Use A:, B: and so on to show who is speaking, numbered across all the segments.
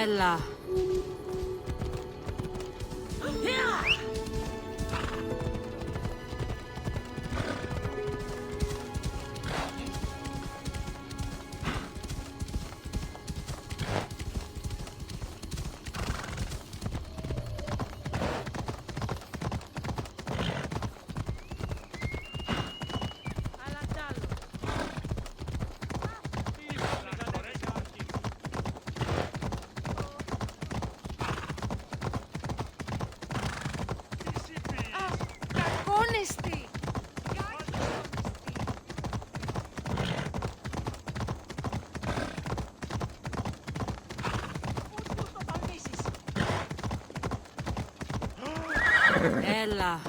A: Έλα. Κακόνιστη. Έλα.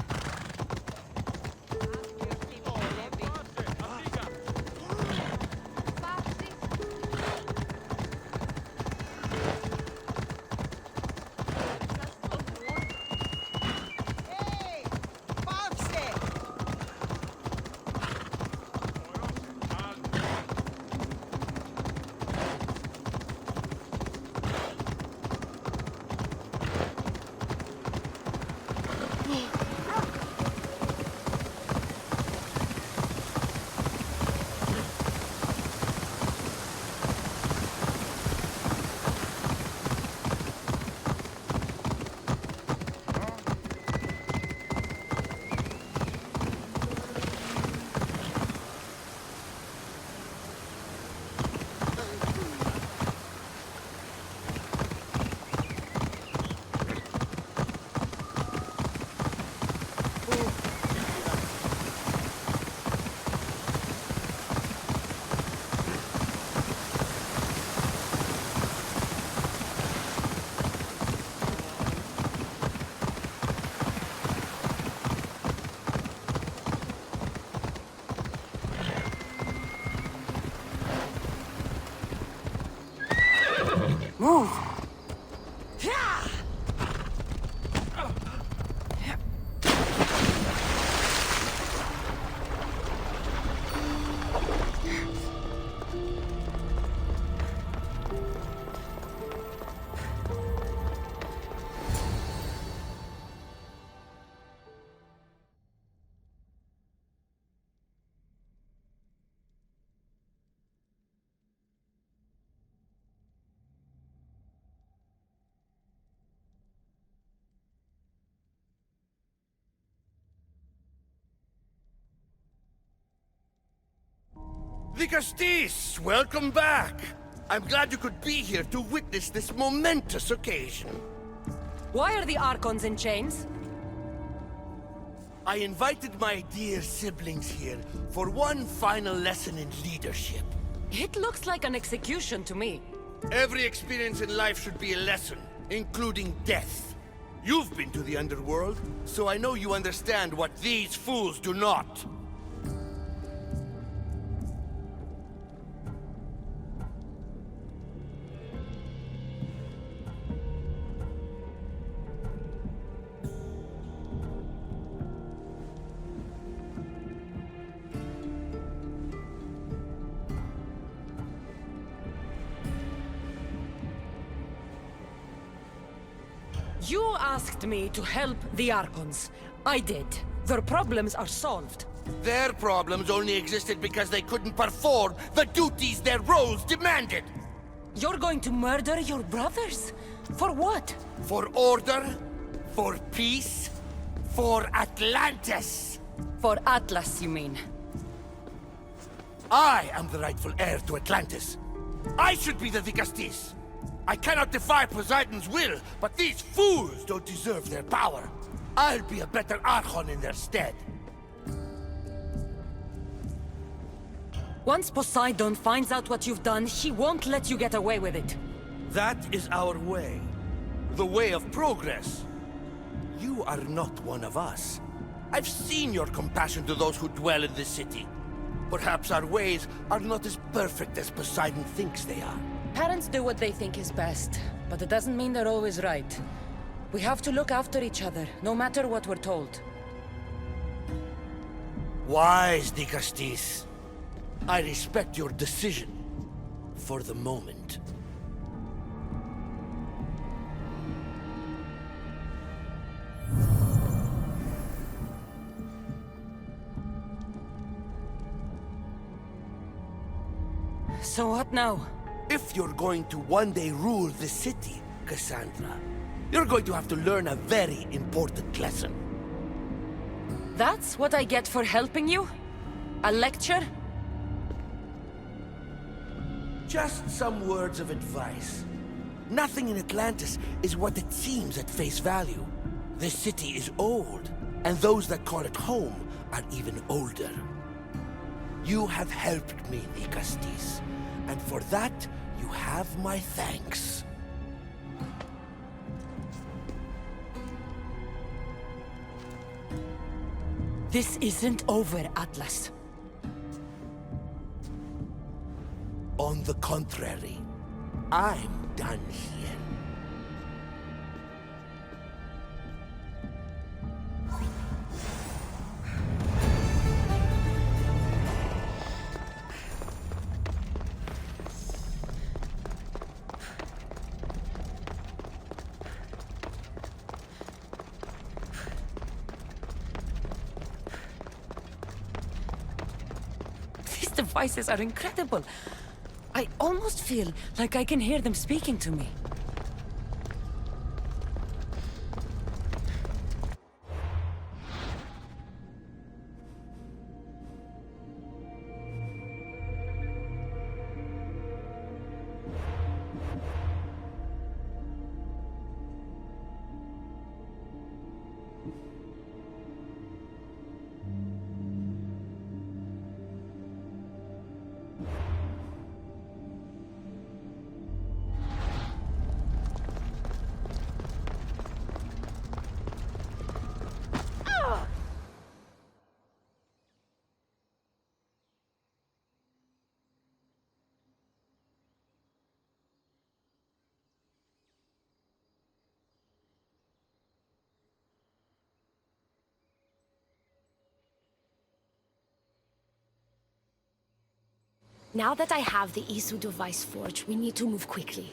A: Move!
B: Vicastis, welcome back! I'm glad you could be here to witness this momentous occasion.
A: Why are the Archons in chains?
B: I invited my dear siblings here for one final lesson in leadership.
A: It looks like an execution to me.
B: Every experience in life should be a lesson, including death. You've been to the underworld, so I know you understand what these fools do not.
A: You asked me to help the Archons. I did. Their problems are solved.
B: Their problems only existed because they couldn't perform the duties their roles demanded.
A: You're going to murder your brothers? For what?
B: For order, for peace, for Atlantis.
A: For Atlas, you mean?
B: I am the rightful heir to Atlantis. I should be the Vicastis. I cannot defy Poseidon's will, but these fools don't deserve their power. I'll be a better Archon in their stead.
A: Once Poseidon finds out what you've done, he won't let you get away with it.
B: That is our way. The way of progress. You are not one of us. I've seen your compassion to those who dwell in this city. Perhaps our ways are not as perfect as Poseidon thinks they are.
A: Parents do what they think is best, but it doesn't mean they're always right. We have to look after each other, no matter what we're told.
B: Wise, Dicastis. I respect your decision. For the moment.
A: So what now?
B: If you're going to one day rule the city, Cassandra, you're going to have to learn a very important lesson.
A: That's what I get for helping you? A lecture?
B: Just some words of advice. Nothing in Atlantis is what it seems at face value. This city is old, and those that call it home are even older. You have helped me, Nicastis, and for that, you have my thanks.
A: This isn't over, Atlas.
B: On the contrary, I'm done here.
A: These devices are incredible. I almost feel like I can hear them speaking to me.
C: Now that I have the Isu device forged, we need to move quickly.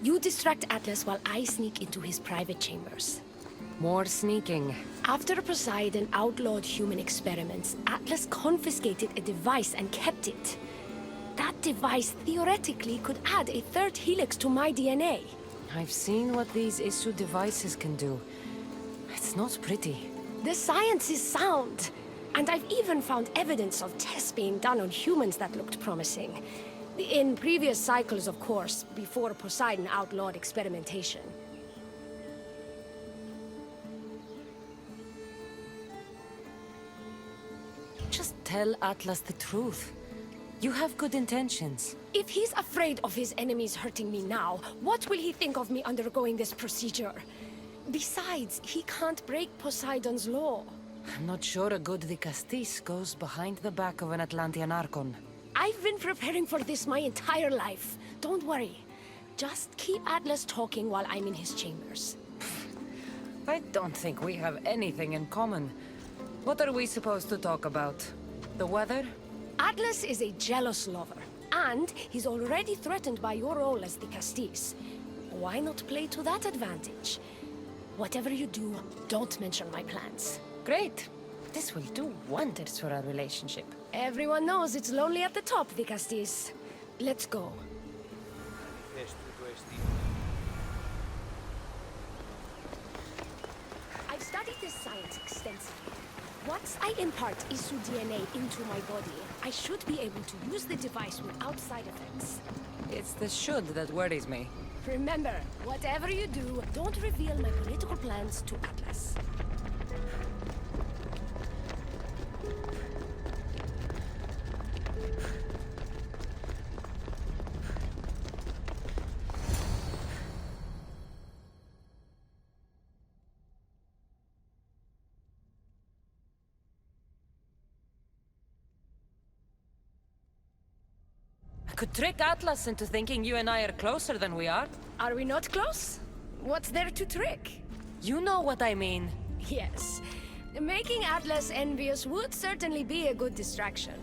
C: You distract Atlas while I sneak into his private chambers.
A: More sneaking.
C: After Poseidon outlawed human experiments, Atlas confiscated a device and kept it. That device theoretically could add a third helix to my DNA.
A: I've seen what these Isu devices can do. It's not pretty.
C: The science is sound, and I've even found evidence of tests being done on humans that looked promising. In previous cycles, of course, before Poseidon outlawed experimentation.
A: Just tell Atlas the truth. You have good intentions.
C: If he's afraid of his enemies hurting me now, what will he think of me undergoing this procedure? Besides, he can't break Poseidon's law.
A: I'm not sure a good Dicastis goes behind the back of an Atlantean Archon.
C: I've been preparing for this my entire life. Don't worry. Just keep Atlas talking while I'm in his chambers.
A: I don't think we have anything in common. What are we supposed to talk about? The weather?
C: Atlas is a jealous lover, and he's already threatened by your role as the Castis. Why not play to that advantage? Whatever you do, don't mention my plans.
A: Great. This will do wonders for our relationship.
C: Everyone knows it's lonely at the top, the Castis. Let's go. I've studied this science extensively. Once I impart Isu DNA into my body, I should be able to use the device without side effects.
A: It's the should that worries me.
C: Remember, whatever you do, don't reveal my political plans to Atlas.
A: I could trick Atlas into thinking you and I are closer than we are.
C: Are we not close? What's there to trick?
A: You know what I mean.
C: Yes. Making Atlas envious would certainly be a good distraction.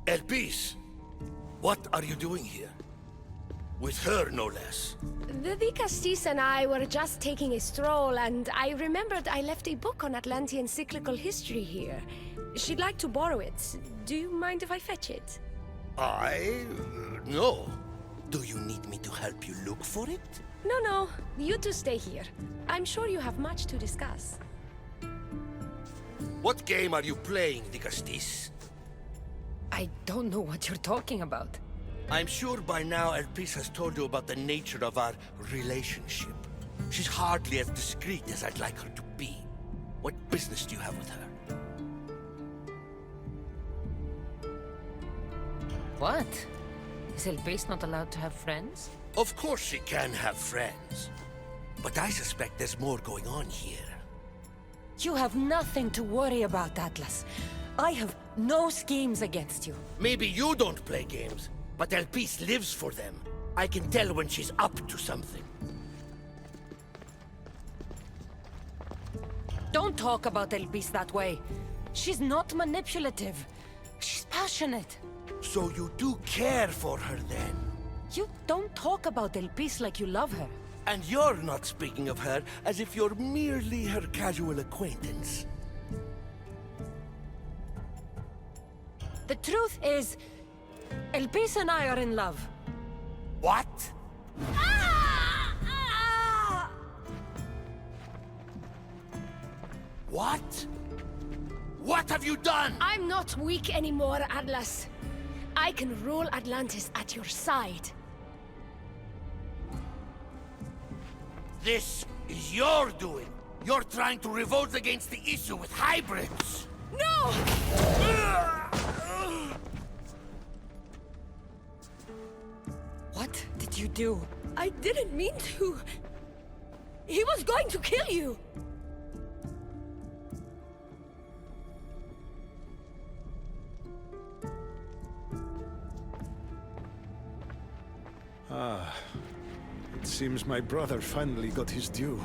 B: Elpis, what are you doing here? With her, no less.
C: The Castis and I were just taking a stroll, and I remembered I left a book on Atlantean cyclical history here. She'd like to borrow it. Do you mind if I fetch it?
B: No. Do you need me to help you look for it?
C: No. You two stay here. I'm sure you have much to discuss.
B: What game are you playing, Dicastis?
A: I don't know what you're talking about.
B: I'm sure by now Elpis has told you about the nature of our relationship. She's hardly as discreet as I'd like her to be. What business do you have with her?
A: What? Is Elpis not allowed to have friends?
B: Of course she can have friends. But I suspect there's more going on here.
A: You have nothing to worry about, Atlas. I have no schemes against you.
B: Maybe you don't play games, but Elpis lives for them. I can tell when she's up to something.
A: Don't talk about Elpis that way. She's not manipulative. She's passionate.
B: So you do care for her then?
A: You don't talk about Elpis like you love her.
B: And you're not speaking of her as if you're merely her casual acquaintance.
A: The truth is, Elpis and I are in love.
B: What? What? What have you done?
C: I'm not weak anymore, Atlas. I can rule Atlantis at your side.
B: This is your doing. You're trying to revolt against the issue with hybrids.
C: No!
A: What did you do?
C: I didn't mean to. He was going to kill you.
D: It's Seems my brother finally got his due.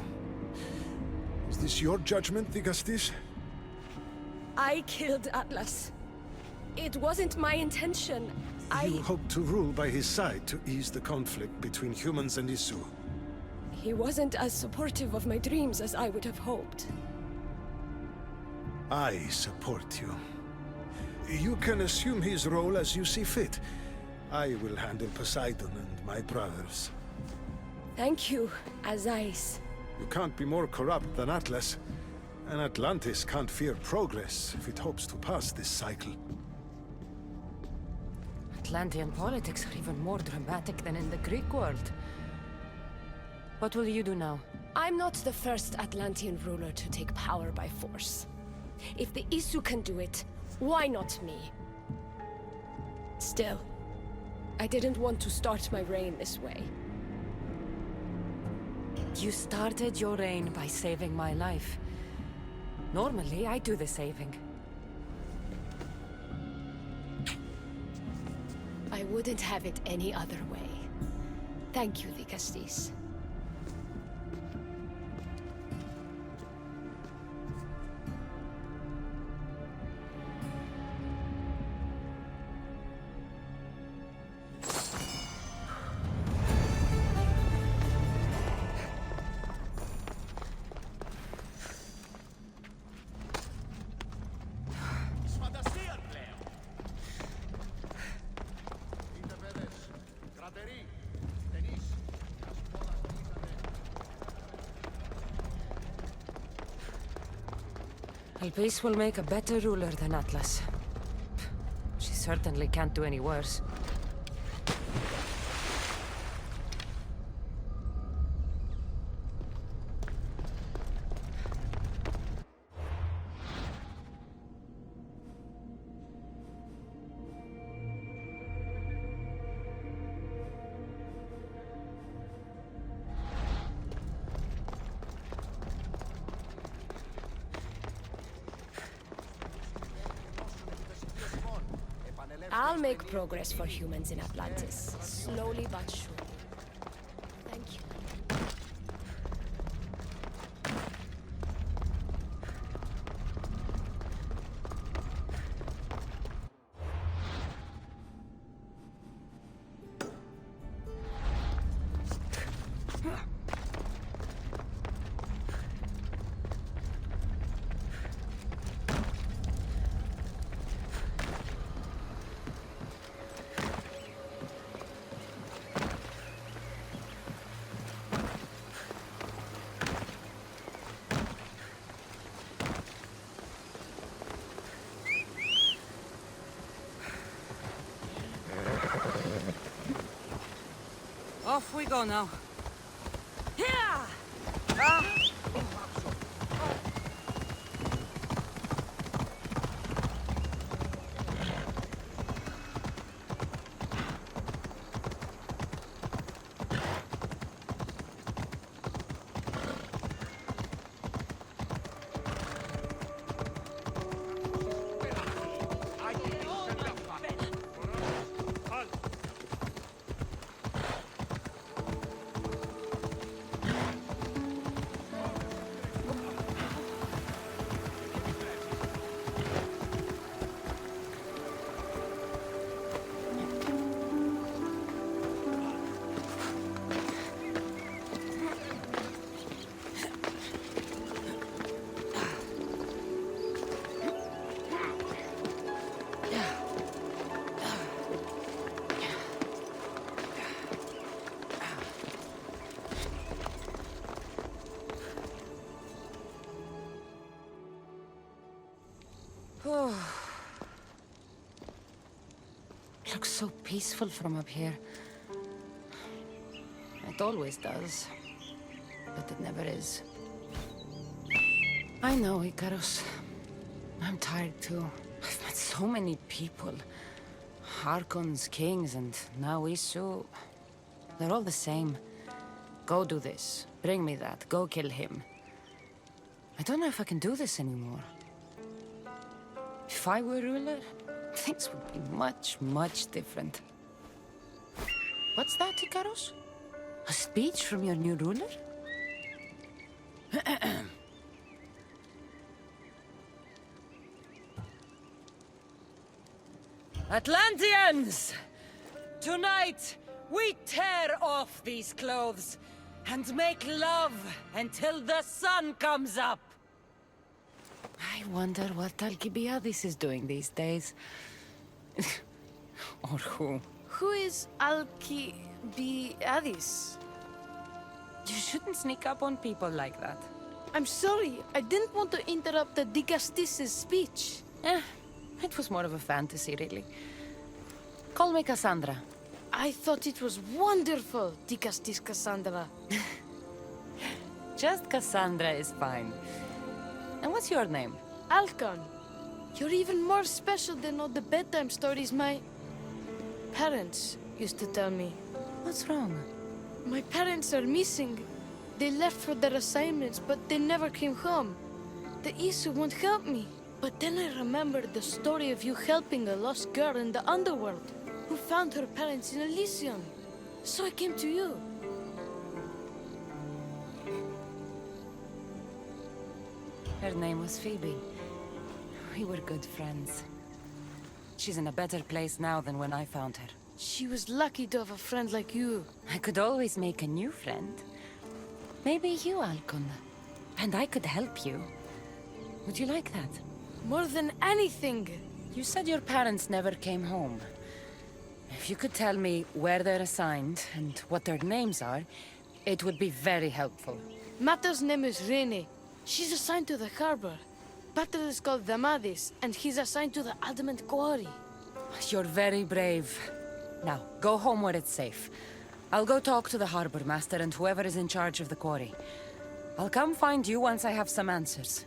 D: Is this your judgment, Digastis?
C: I killed Atlas. It wasn't my intention.
D: You hope to rule by his side to ease the conflict between humans and Isu.
C: He wasn't as supportive of my dreams as I would have hoped.
D: I support you. You can assume his role as you see fit. I will handle Poseidon and my brothers.
C: Thank you, Azais.
D: You can't be more corrupt than Atlas. And Atlantis can't fear progress if it hopes to pass this cycle.
A: Atlantean politics are even more dramatic than in the Greek world. What will you do now?
C: I'm not the first Atlantean ruler to take power by force. If the Isu can do it, why not me? Still, I didn't want to start my reign this way.
A: You started your reign by saving my life. Normally, I do the saving.
C: I wouldn't have it any other way. Thank you, Digastis.
A: Elpis will make a better ruler than Atlas. She certainly can't do any worse.
C: I'll make progress for humans in Atlantis, slowly but surely. Thank you.
A: Off we go now. Looks so peaceful from up here. It always does, but it never is. I know, Icarus. I'm tired too. I've met so many people. Harkons, kings, and now Isu. They're all the same. Go do this. Bring me that. Go kill him. I don't know if I can do this anymore. If I were ruler, things would be much, much different. What's that, Icarus? A speech from your new ruler? Atlanteans! Tonight, we tear off these clothes and make love until the sun comes up. I wonder what Alcibiades is doing these days. Or who?
E: Who is Alcibiades?
A: You shouldn't sneak up on people like that.
E: I'm sorry, I didn't want to interrupt the Dicastis' speech.
A: It was more of a fantasy, really. Call me Cassandra.
E: I thought it was wonderful, Dicastis Cassandra.
A: Just Cassandra is fine. And what's your name?
E: Alcon, you're even more special than all the bedtime stories my parents used to tell me.
A: What's wrong?
E: My parents are missing. They left for their assignments, but they never came home. The Isu won't help me. But then I remembered the story of you helping a lost girl in the underworld, who found her parents in Elysium. So I came to you.
A: Her name was Phoebe. We were good friends. She's in a better place now than when I found her.
E: She was lucky to have a friend like you.
A: I could always make a new friend. Maybe you, Alcon. And I could help you. Would you like that?
E: More than anything.
A: You said your parents never came home. If you could tell me where they're assigned and what their names are, it would be very helpful.
E: Mata's name is Rene. She's assigned to the harbor. Pater is called Damadis, and he's assigned to the adamant quarry.
A: You're very brave. Now, go home where it's safe. I'll go talk to the harbor master and whoever is in charge of the quarry. I'll come find you once I have some answers.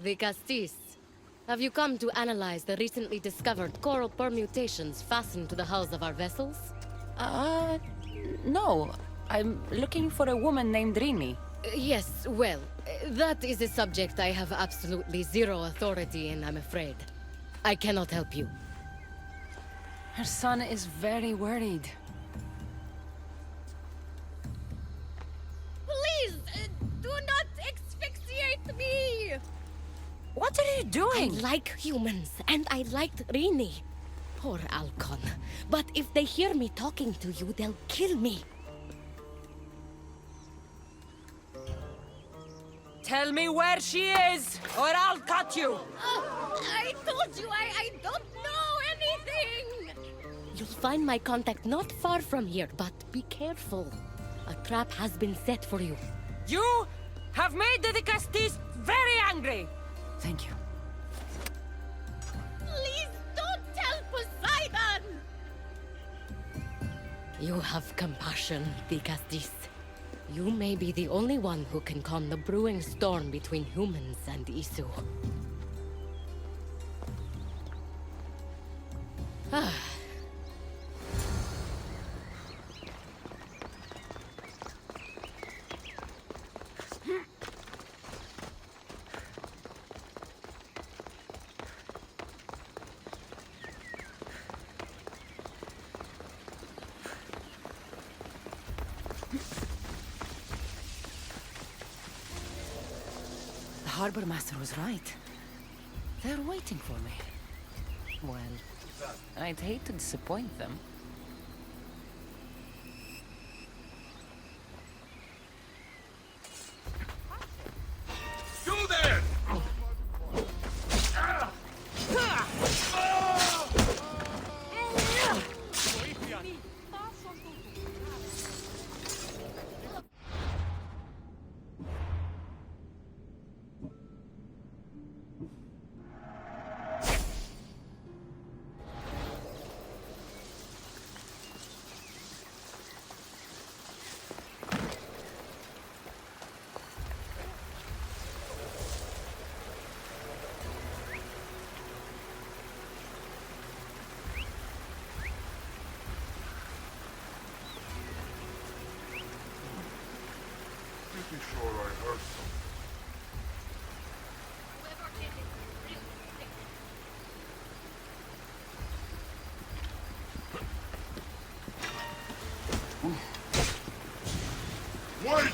F: The Castis. Have you come to analyze the recently discovered coral permutations fastened to the hulls of our vessels?
A: No. I'm looking for a woman named Rini.
F: Yes, well, that is a subject I have absolutely zero authority in, I'm afraid. I cannot help you.
A: Her son is very worried.
F: Please, do not asphyxiate me!
A: What are you doing?
F: I like humans, and I liked Rini. Poor Alcon. But if they hear me talking to you, they'll kill me.
A: Tell me where she is, or I'll cut you!
F: I told you I don't know anything! You'll find my contact not far from here, but be careful. A trap has been set for you.
A: You have made the Castis very angry! Thank you.
F: Please don't tell Poseidon! You have compassion, Dicastis. You may be the only one who can calm the brewing storm between humans and Isu.
A: harbor master was right. They're waiting for me. Well, I'd hate to disappoint them.
B: You there!
G: Pretty sure I heard something. Wait!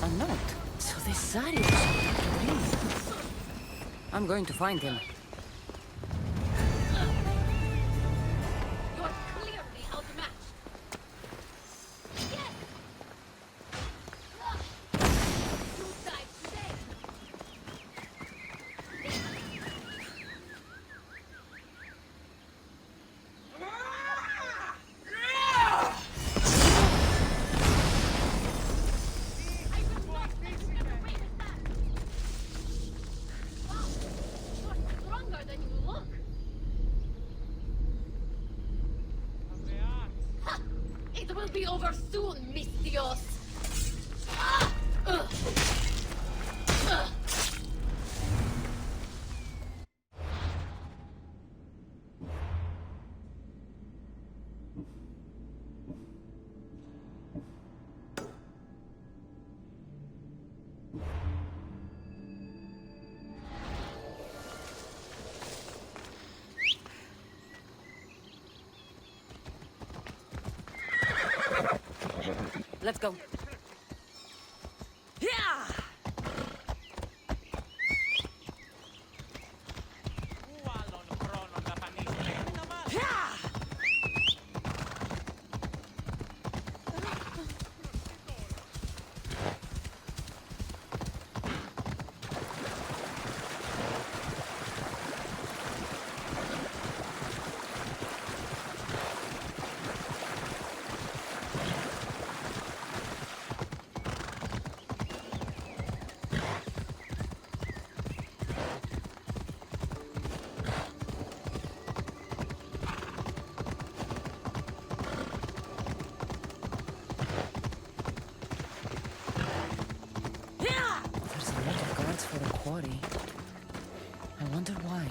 A: A note. So this Sari was Dr. Green. I'm going to find him.
F: You're clearly outmatched. Yes! You died today. I will not let you get away with that. Wow, you're stronger than you look. Ha! It will be over soon, mis Dios. Ah! Ugh. Ugh.
A: Let's go. Yeah! There's a lot of guards for the quarry. I wonder why.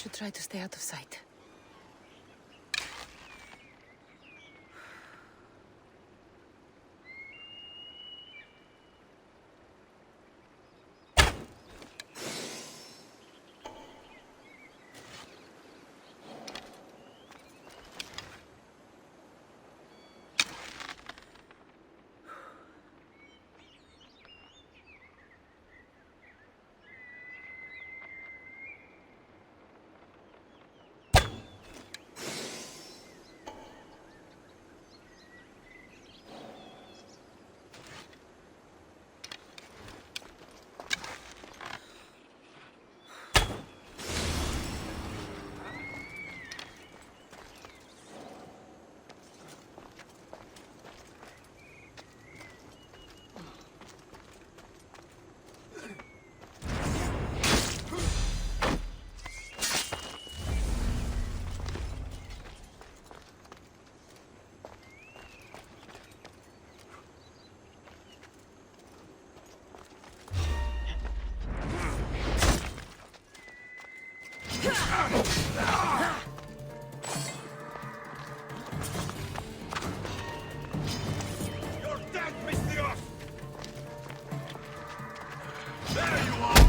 A: should try to stay out of sight.
G: You're dead, Mister! There you are!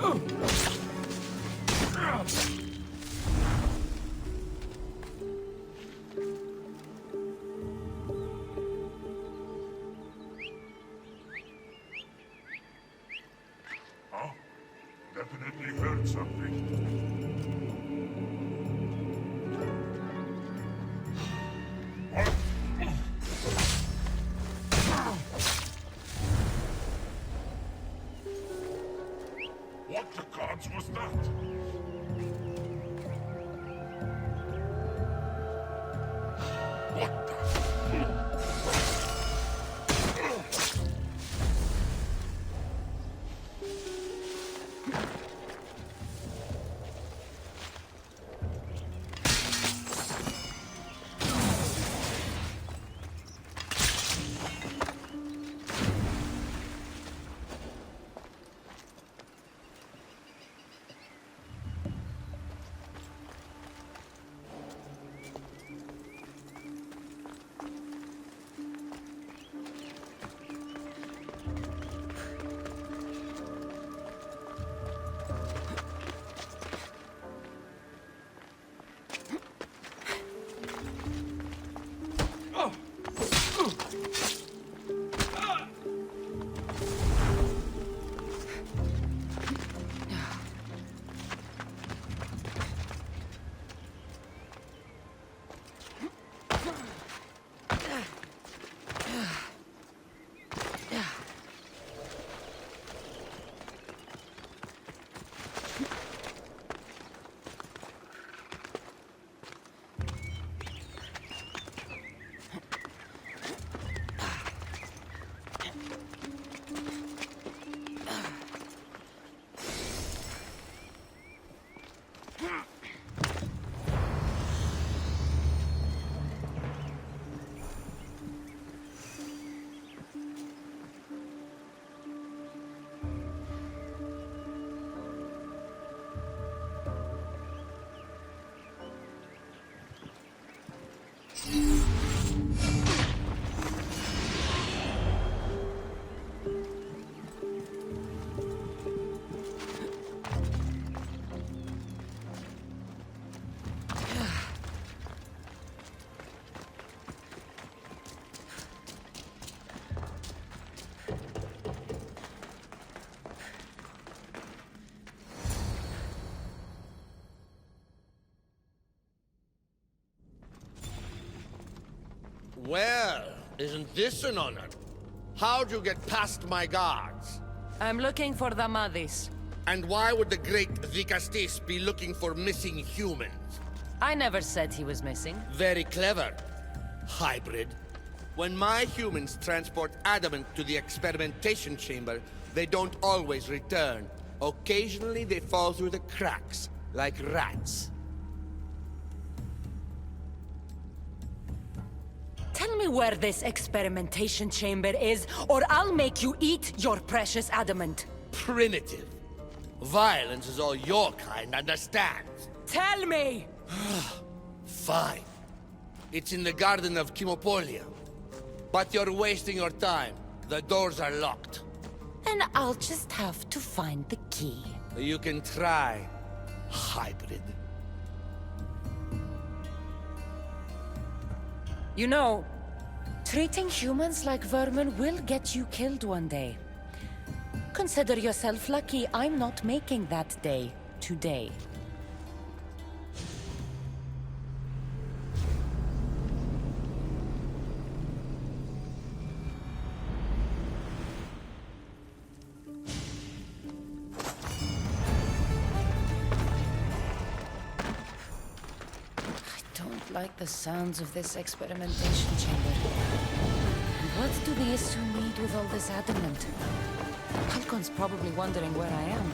G: Huh? Definitely heard something. What the gods was that? What the?
B: Well, isn't this an honor? How'd you get past my guards?
A: I'm looking for the Madis.
B: And why would the great Vicastis be looking for missing humans?
A: I never said he was missing.
B: Very clever. Hybrid. When my humans transport adamant to the experimentation chamber, they don't always return. Occasionally they fall through the cracks, like rats.
A: Tell me where this experimentation chamber is, or I'll make you eat your precious adamant.
B: Primitive. Violence is all your kind understands.
A: Tell me!
B: Fine. It's in the garden of Kimopolia. But you're wasting your time. The doors are locked.
A: Then I'll just have to find the key.
B: You can try, hybrid.
A: You know, treating humans like vermin will get you killed one day. Consider yourself lucky I'm not making that day today. Like the sounds of this experimentation chamber. And what do the Isu need with all this adamant? Halcon's probably wondering where I am.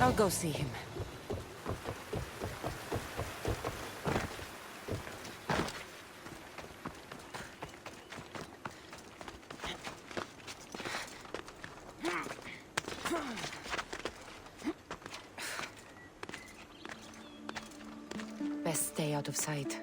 A: I'll go see him. Best stay out of sight.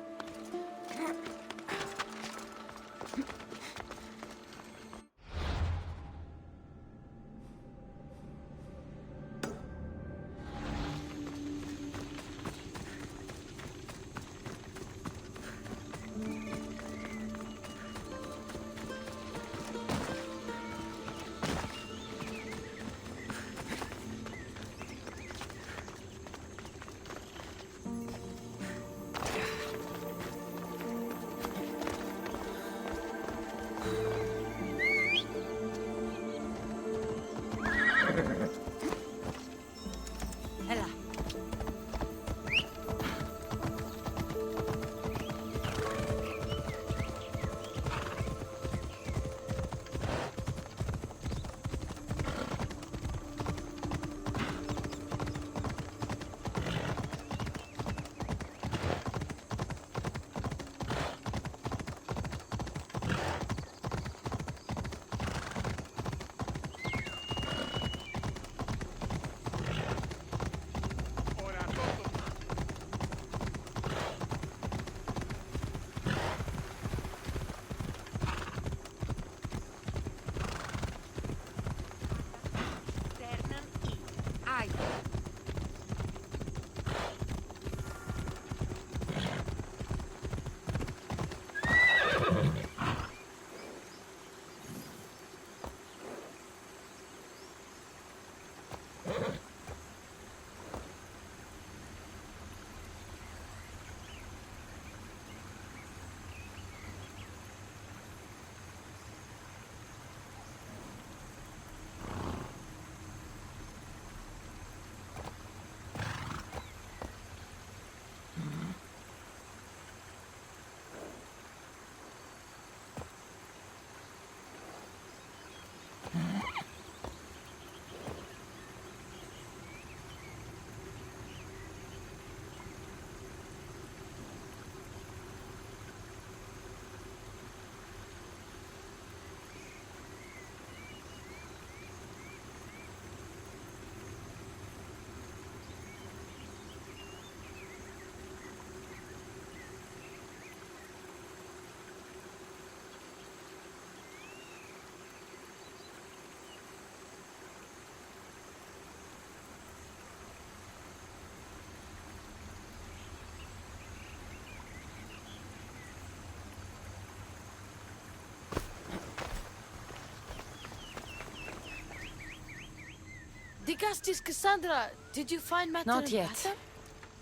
E: The Castis Cassandra, did you find matter
A: Not
E: and
A: yet.
E: matter?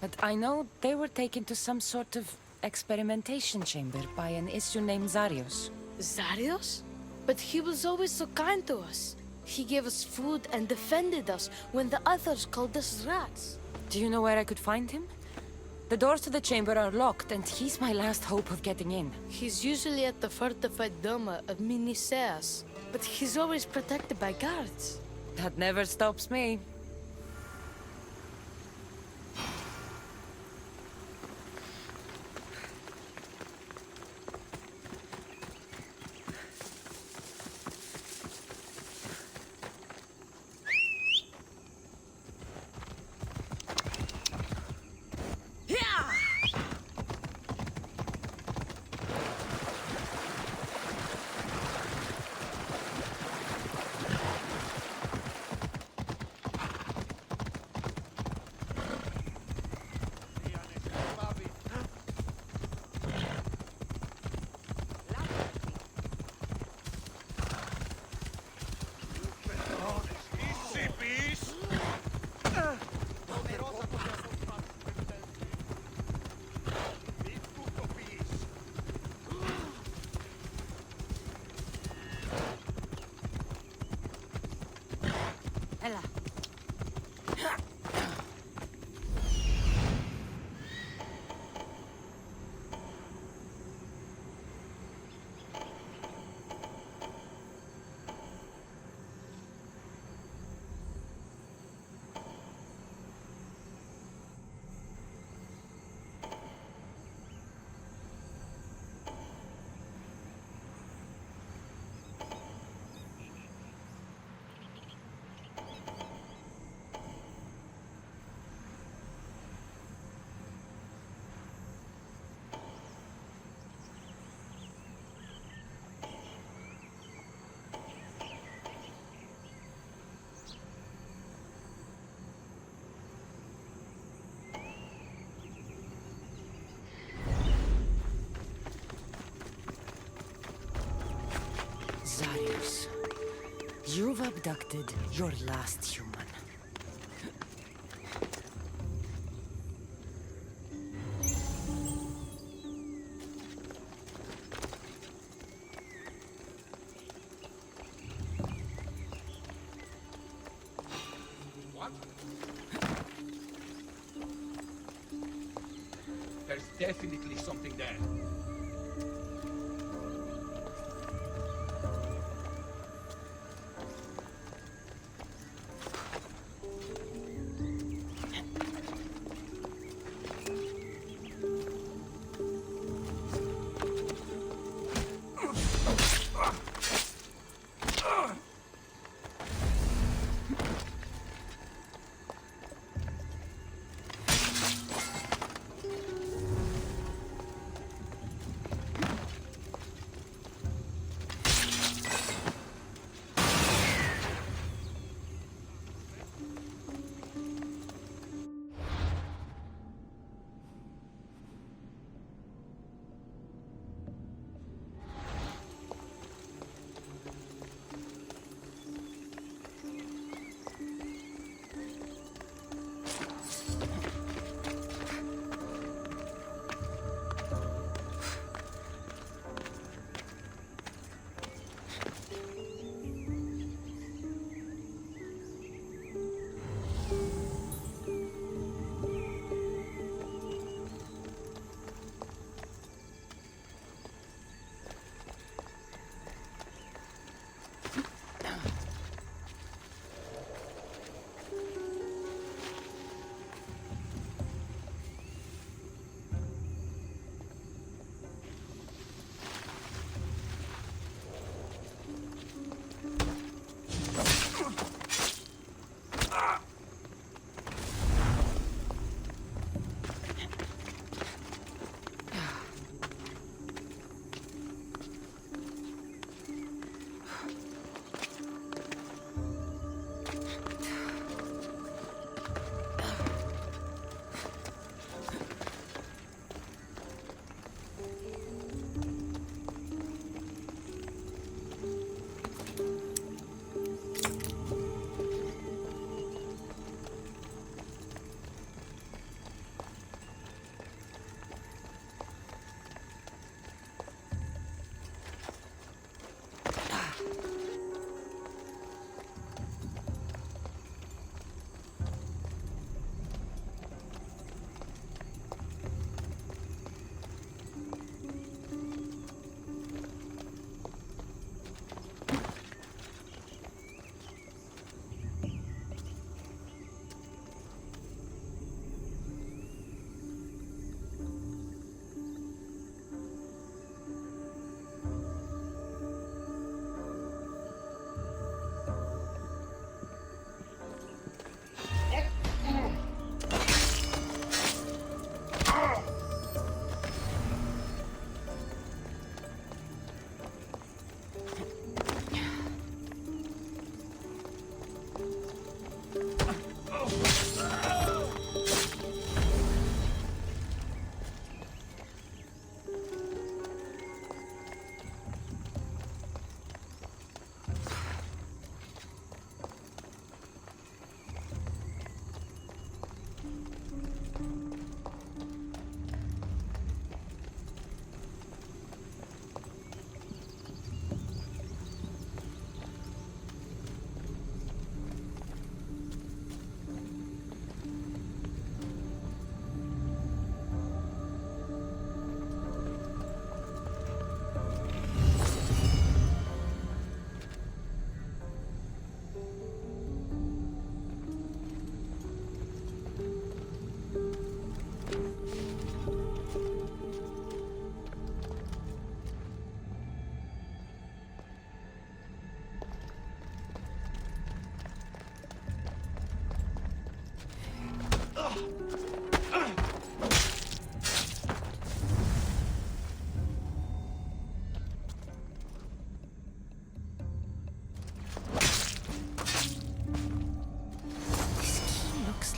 A: But I know they were taken to some sort of experimentation chamber by an issue named Zarius.
E: Zarios? But he was always so kind to us. He gave us food and defended us when the others called us rats.
A: Do you know where I could find him? The doors to the chamber are locked, and he's my last hope of getting in.
E: He's usually at the fortified Doma of Miniseas, but he's always protected by guards.
A: That never stops me. Zarius, you've abducted your last human.
H: What? There's definitely something there.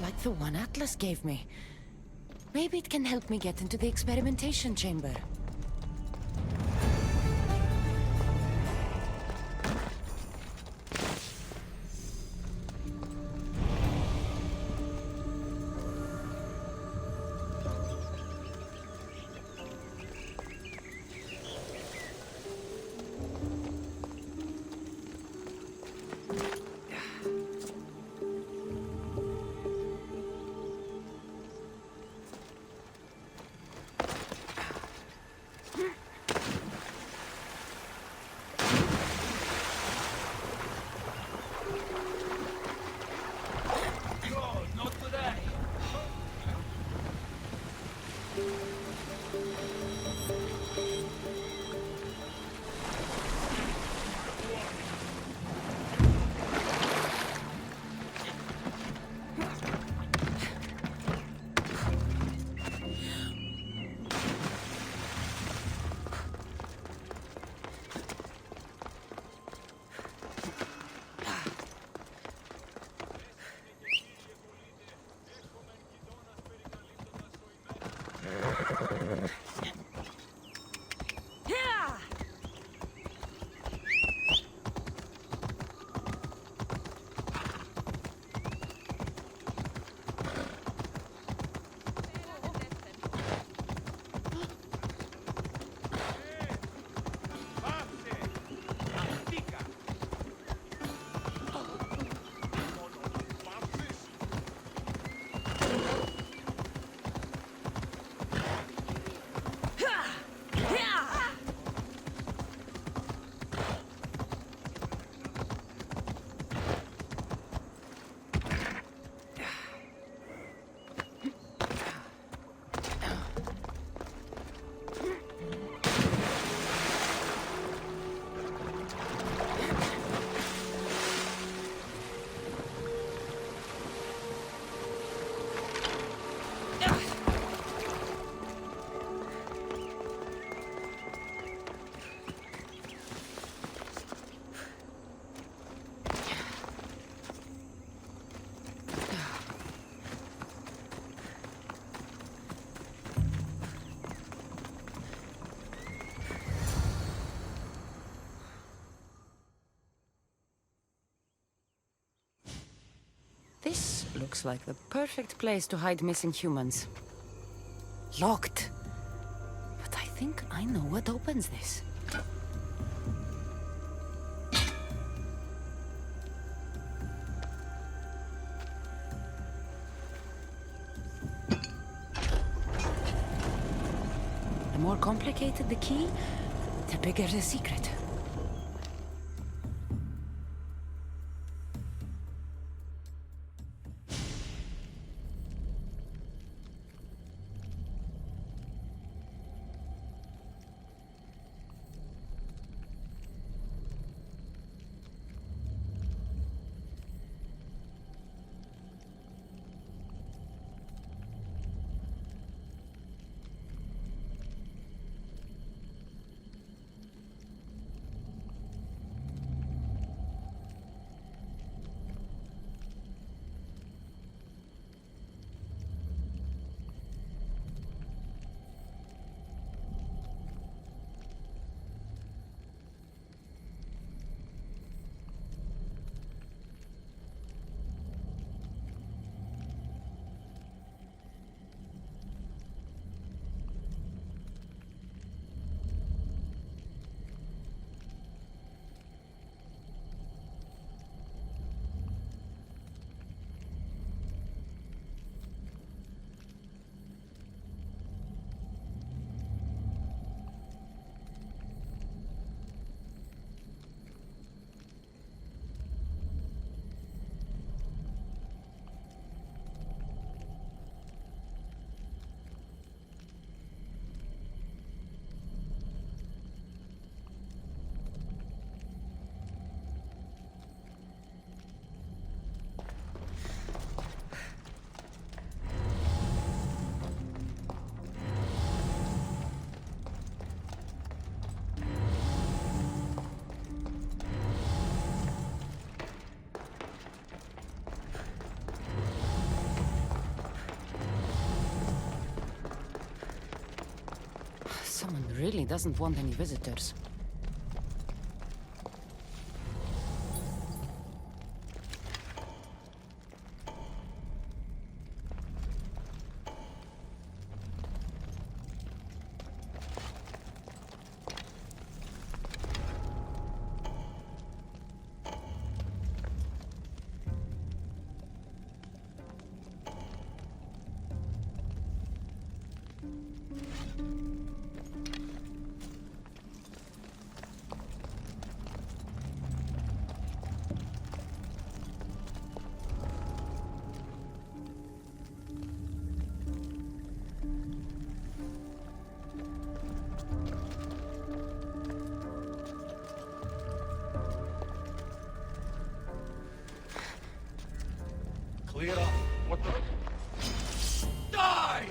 A: Like the one Atlas gave me. Maybe it can help me get into the experimentation chamber. This looks like the perfect place to hide missing humans. Locked. But I think I know what opens this. The more complicated the key, the bigger the secret. really doesn't want any visitors.
H: Clear up. What the? Die!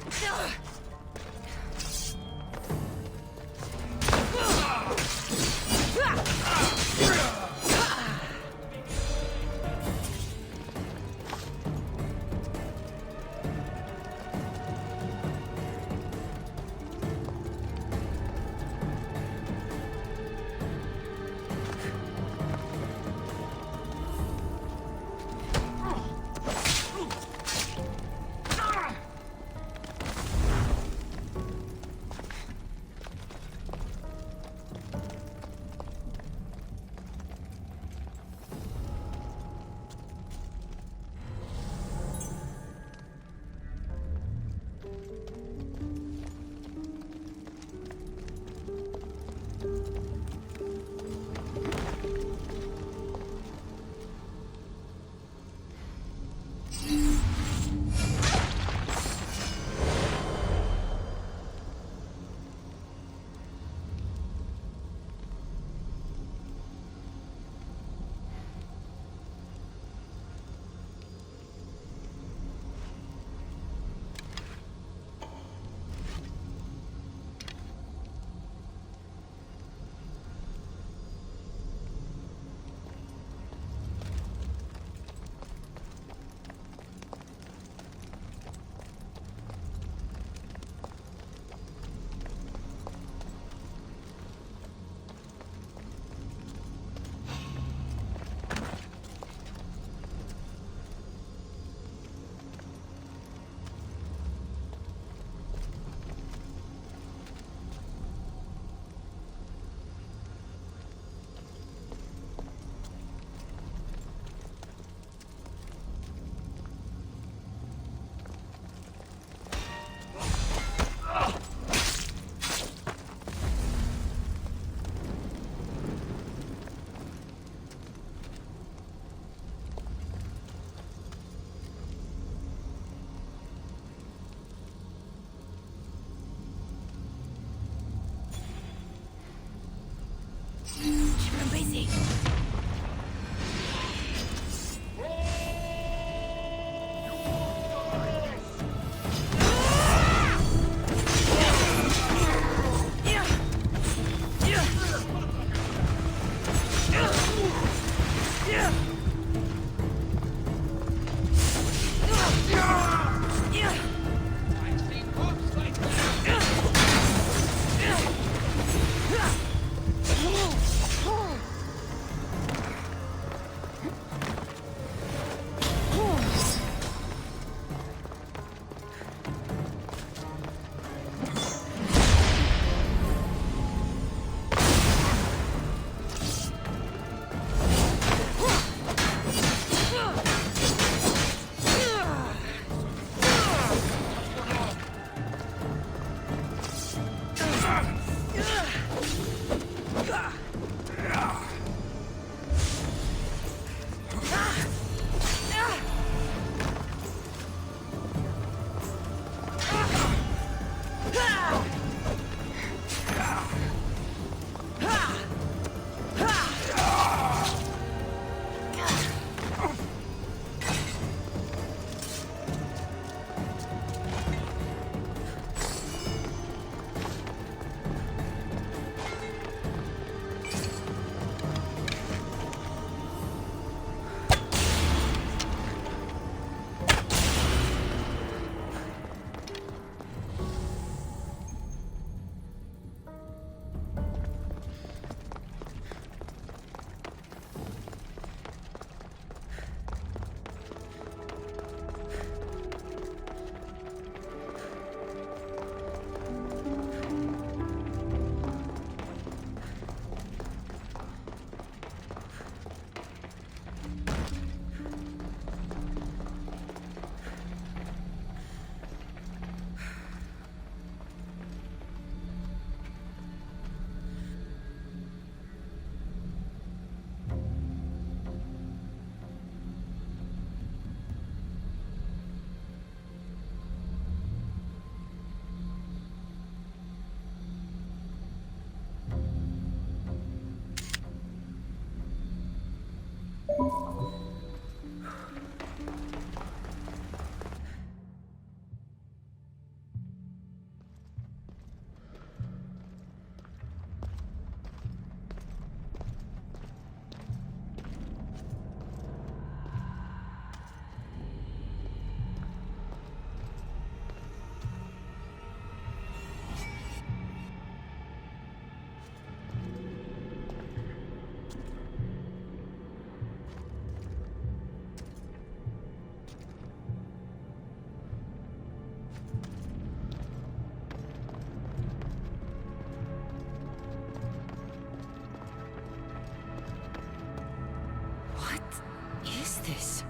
A: this?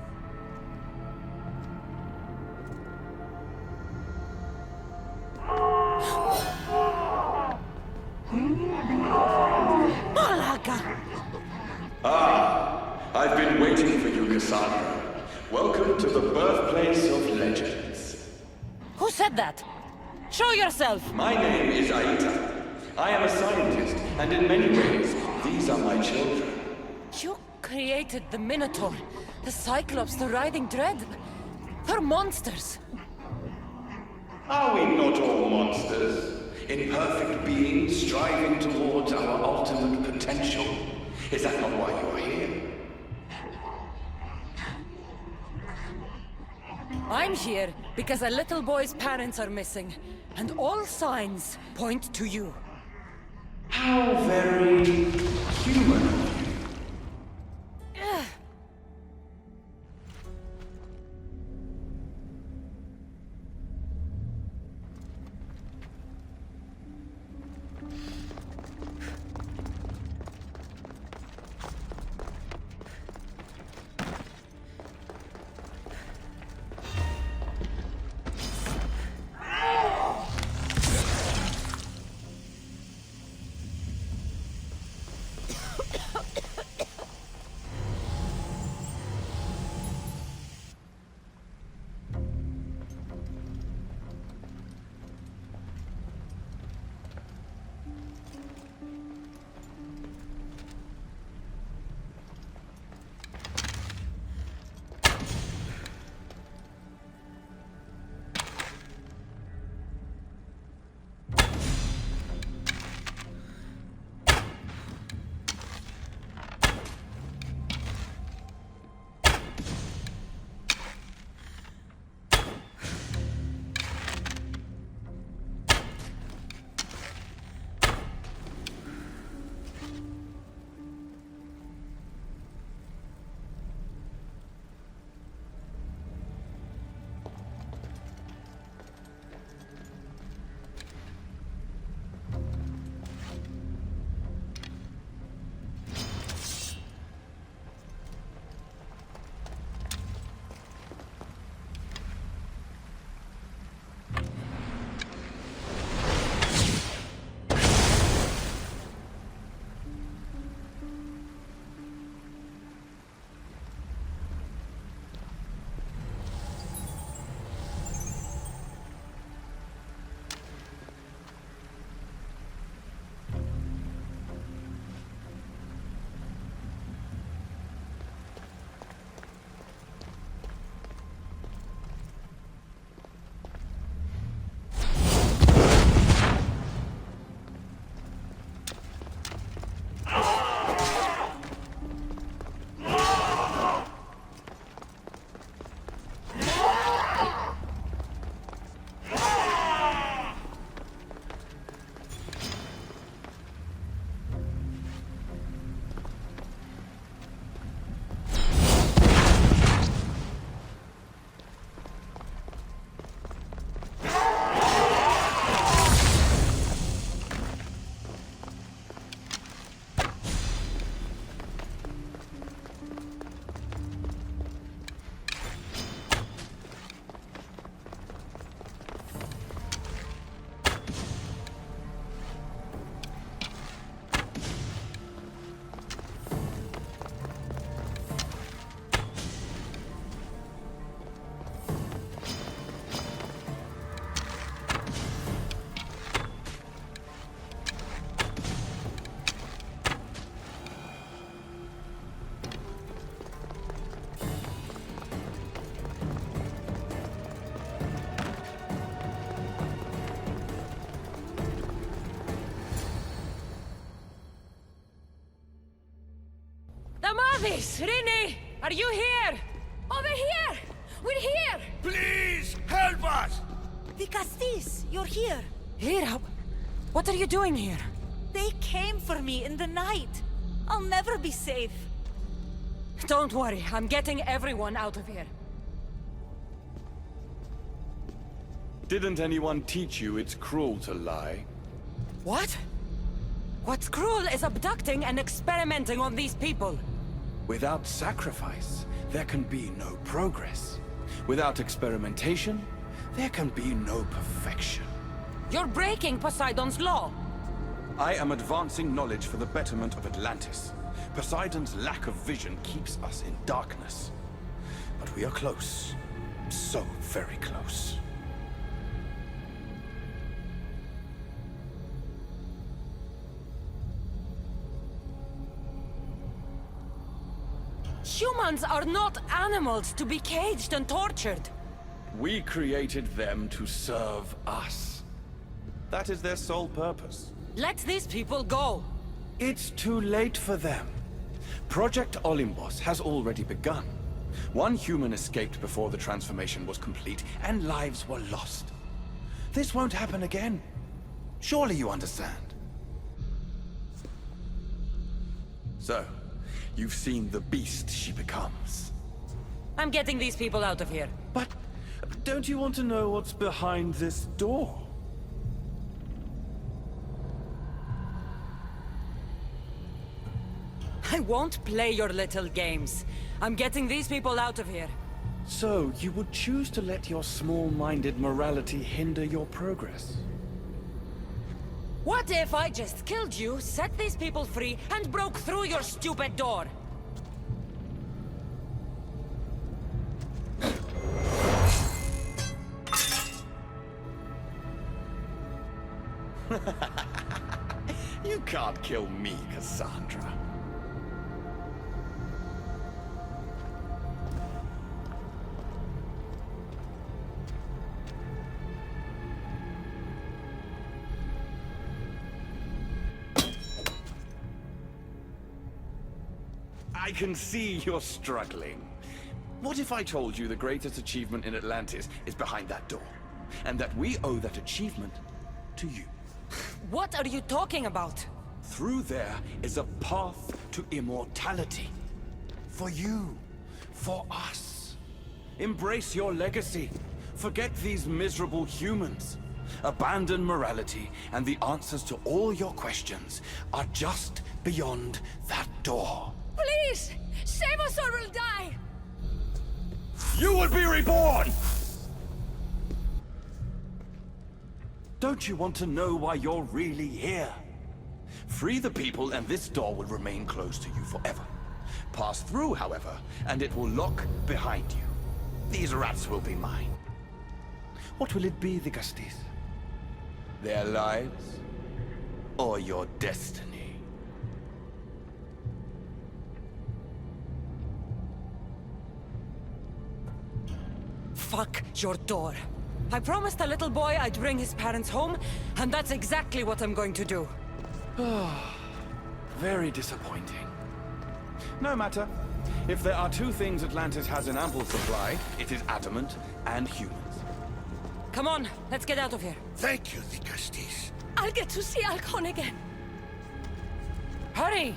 I: I've been waiting for you, Cassandra. Welcome to the birthplace of legends.
A: Who said that? Show yourself!
I: My name is Aita. I am a scientist, and in many ways, these are my children.
A: You created the Minotaur, the Cyclops, the Riding Dread. They're monsters.
I: Are we not all monsters? Imperfect beings striving towards our ultimate potential. Is that not why you are here?
A: I'm here because a little boy's parents are missing, and all signs point to you.
I: How very human of you.
A: Amavis! Rini! Are you here?
C: Over here! We're here!
B: Please, help us!
J: The Castis, you're here.
A: Lyra, what are you doing here?
J: They came for me in the night. I'll never be safe.
A: Don't worry, I'm getting everyone out of here.
I: Didn't anyone teach you it's cruel to lie?
A: What? What's cruel is abducting and experimenting on these people.
I: Without sacrifice, there can be no progress. Without experimentation, there can be no perfection.
A: You're breaking Poseidon's law!
I: I am advancing knowledge for the betterment of Atlantis. Poseidon's lack of vision keeps us in darkness. But we are close. So very close.
A: Humans are not animals to be caged and tortured.
I: We created them to serve us. That is their sole purpose.
A: Let these people go.
I: It's too late for them. Project Olympus has already begun. One human escaped before the transformation was complete, and lives were lost. This won't happen again. Surely you understand. So, you've seen the beast she becomes.
A: I'm getting these people out of here.
I: But don't you want to know what's behind this door?
A: I won't play your little games. I'm getting these people out of here.
I: So, you would choose to let your small-minded morality hinder your progress?
A: What if I just killed you, set these people free, and broke through your stupid door?
I: You can't kill me, Cassandra. I can see you're struggling. What if I told you the greatest achievement in Atlantis is behind that door? And that we owe that achievement to you?
A: What are you talking about?
I: Through there is a path to immortality. For you. For us. Embrace your legacy. Forget these miserable humans. Abandon morality, and the answers to all your questions are just beyond that door.
C: Please! Save us or we'll die!
I: You will be reborn! Don't you want to know why you're really here? Free the people and this door will remain closed to you forever. Pass through, however, and it will lock behind you. These rats will be mine. What will it be, the Gusties? Their lives? Or your destiny?
A: Fuck your door. I promised the little boy I'd bring his parents home, and that's exactly what I'm going to do.
I: Very disappointing. No matter. If there are two things Atlantis has in ample supply, it is adamant and humans.
A: Come on, let's get out of here.
B: Thank you, the Gusties.
C: I'll get to see Alcon again.
A: Hurry!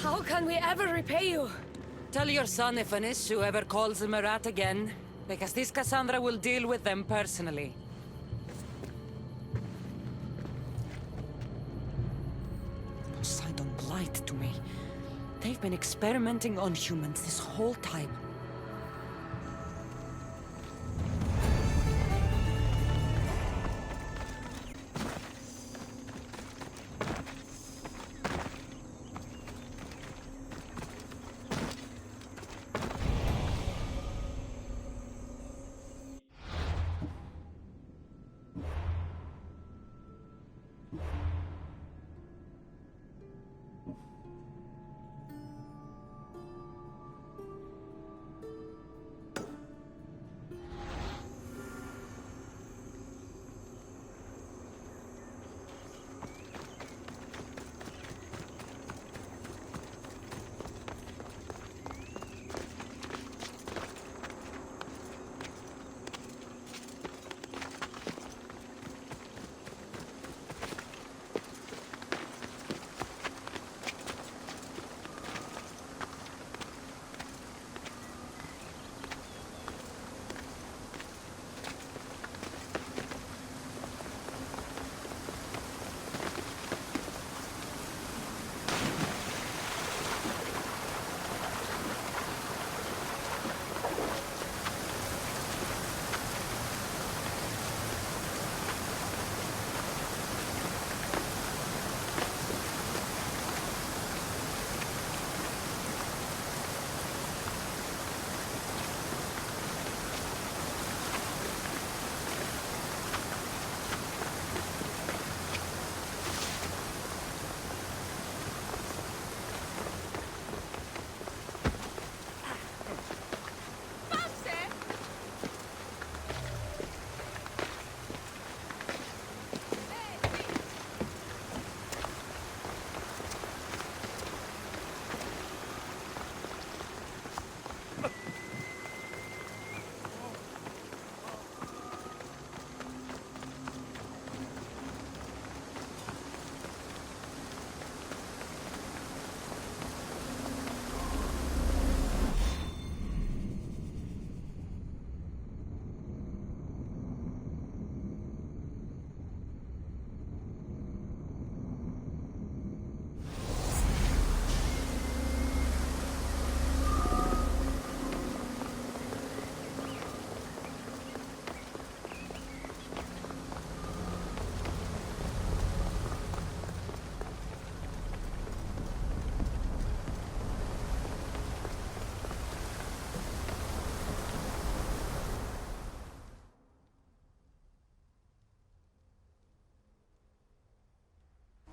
C: How can we ever repay you?
A: Tell your son if an issue ever calls him a rat again, because this Cassandra will deal with them personally. Poseidon lied to me. They've been experimenting on humans this whole time.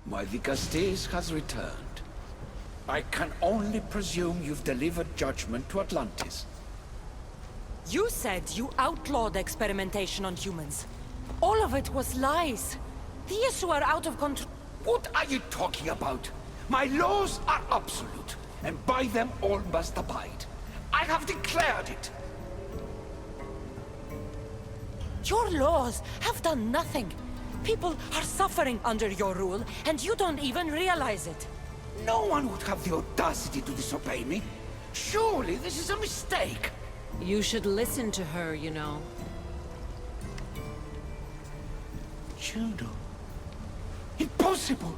B: My Vicastes has returned. I can only presume you've delivered judgment to Atlantis.
A: You said you outlawed experimentation on humans. All of it was lies. The issue are out of control.
B: What are you talking about? My laws are absolute, and by them all must abide. I have declared it.
A: Your laws have done nothing. People are suffering under your rule, and you don't even realize it.
B: No one would have the audacity to disobey me. Surely this is a mistake.
A: You should listen to her, you know.
B: Juno. Impossible!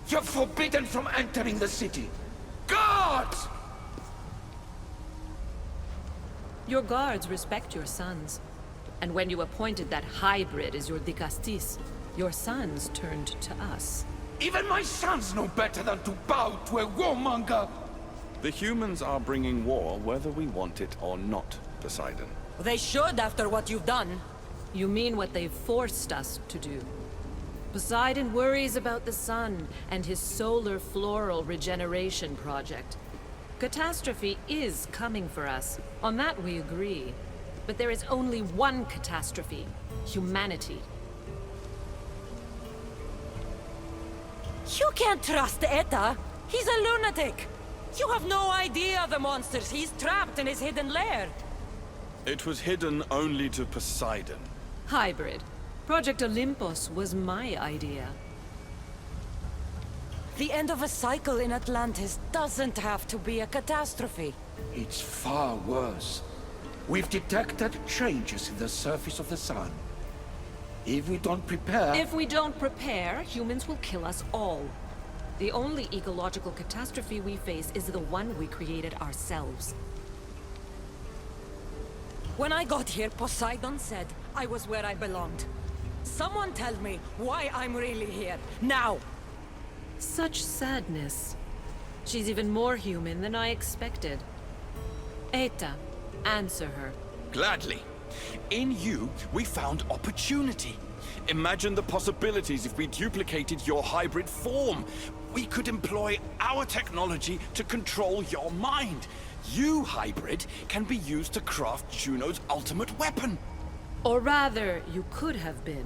B: You're forbidden from entering the city. Guards!
K: Your guards respect your sons. And when you appointed that hybrid as your Dicastis, your sons turned to us.
B: Even my sons know better than to bow to a warmonger!
I: The humans are bringing war whether we want it or not, Poseidon.
A: They should after what you've done.
K: You mean what they've forced us to do. Poseidon worries about the sun and his solar floral regeneration project. Catastrophe is coming for us. On that we agree. But there is only one catastrophe: humanity.
A: You can't trust Eta. He's a lunatic. You have no idea the monsters he's trapped in his hidden lair.
I: It was hidden only to Poseidon.
K: Hybrid. Project Olympus was my idea.
A: The end of a cycle in Atlantis doesn't have to be a catastrophe.
B: It's far worse. We've detected changes in the surface of the sun. If we don't prepare...
K: If we don't prepare, humans will kill us all. The only ecological catastrophe we face is the one we created ourselves.
A: When I got here, Poseidon said I was where I belonged. Someone tell me why I'm really here, now!
K: Such sadness. She's even more human than I expected. Eta, answer her.
I: Gladly. In you, we found opportunity. Imagine the possibilities if we duplicated your hybrid form. We could employ our technology to control your mind. You, hybrid, can be used to craft Juno's ultimate weapon.
K: Or rather, you could have been.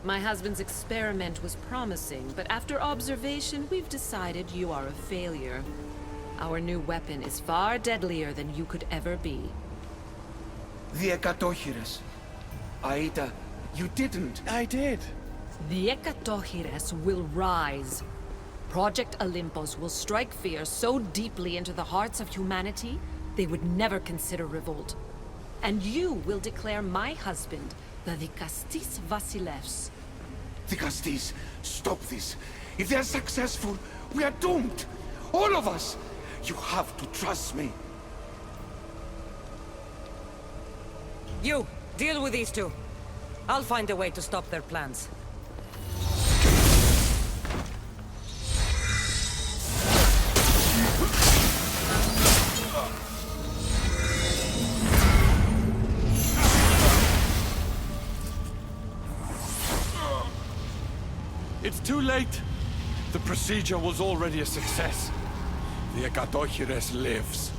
K: My husband's experiment was promising, but after observation, we've decided you are a failure. Our new weapon is far deadlier than you could ever be.
B: The Ekatochires. Aida, you didn't.
I: I did.
K: The Ekatochires will rise. Project Olympus will strike fear so deeply into the hearts of humanity, they would never consider revolt. And you will declare my husband the Dicastis Vasilevs.
B: Dicastis, stop this. If they're successful, we are doomed. All of us. You have to trust me.
A: You, deal with these two. I'll find a way to stop their plans.
I: It's too late. The procedure was already a success. The Ekatochires lives.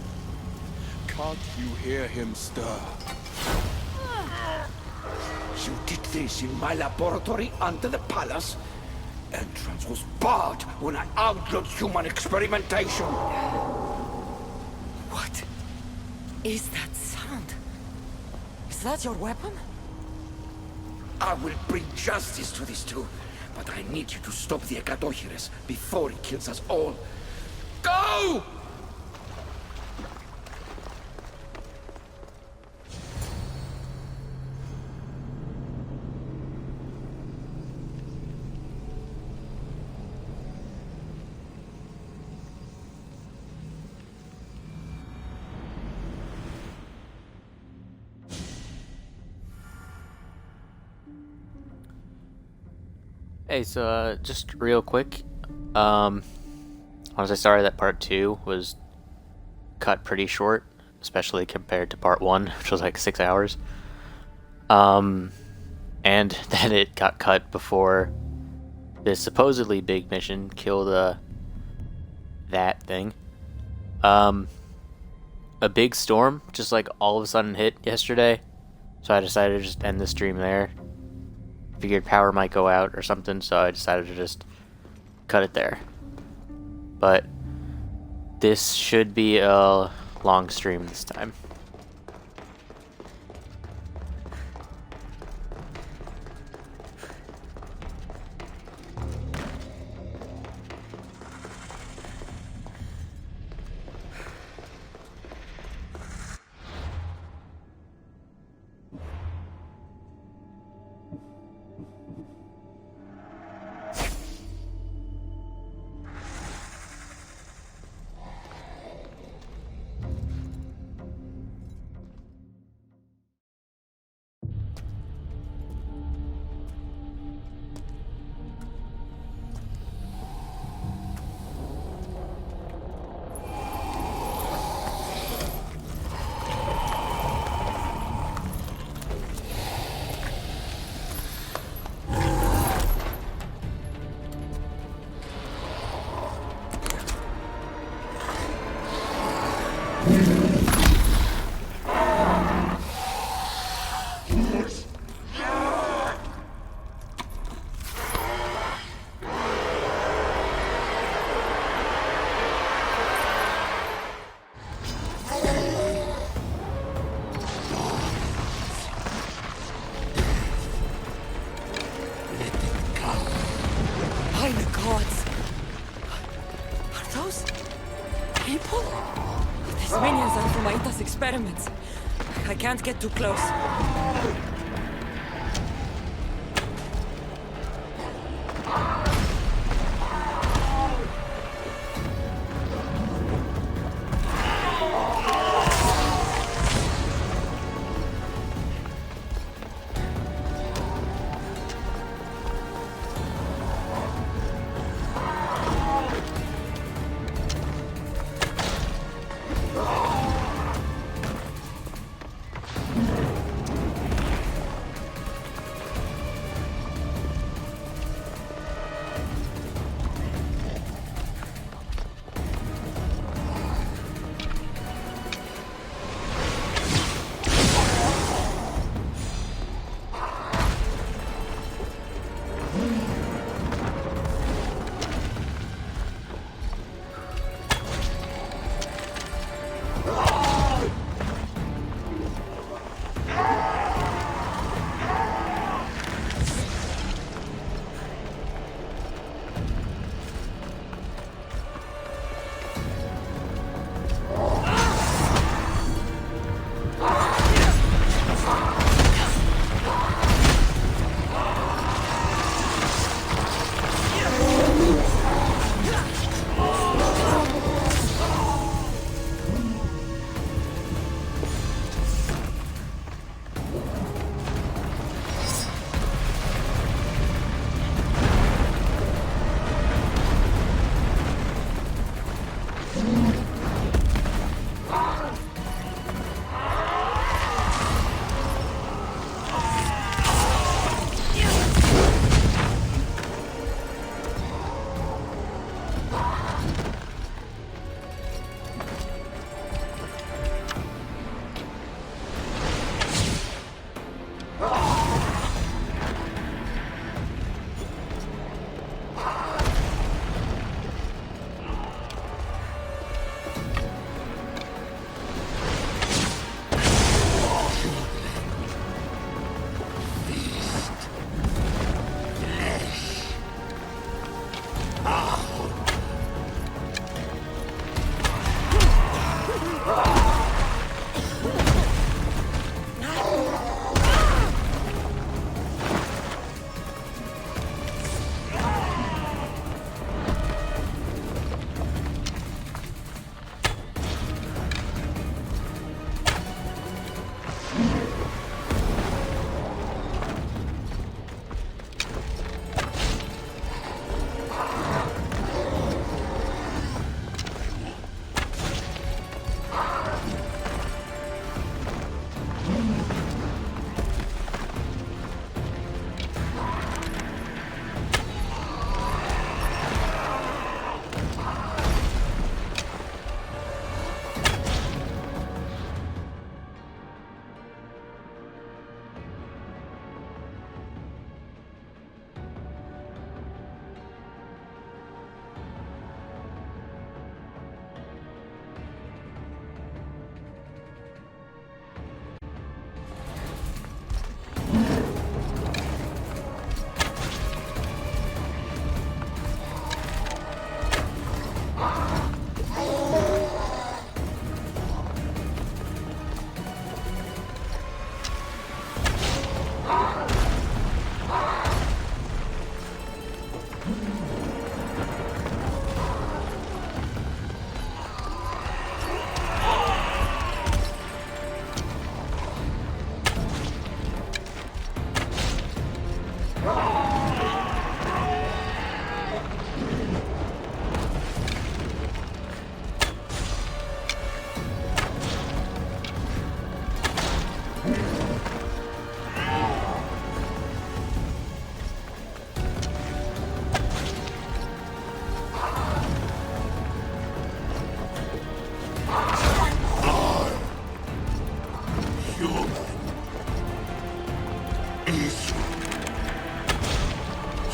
I: Can't you hear him stir?
B: You did this in my laboratory under the palace. Entrance was barred when I outlawed human experimentation.
A: What is that sound? Is that your weapon?
B: I will bring justice to these two, but I need you to stop the Ekatochires before he kills us all. Go!
L: Hey, so just real quick, once I started that part 2 was cut pretty short, especially compared to part 1, which was like 6 hours. And then it got cut before this supposedly big mission, kill that thing. A big storm just like all of a sudden hit yesterday, so I decided to just end the stream there. Figured power might go out or something, so I decided to just cut it there. But this should be a long stream this time.
A: By the gods! Are those people? These minions are from Aita's experiments. I can't get too close.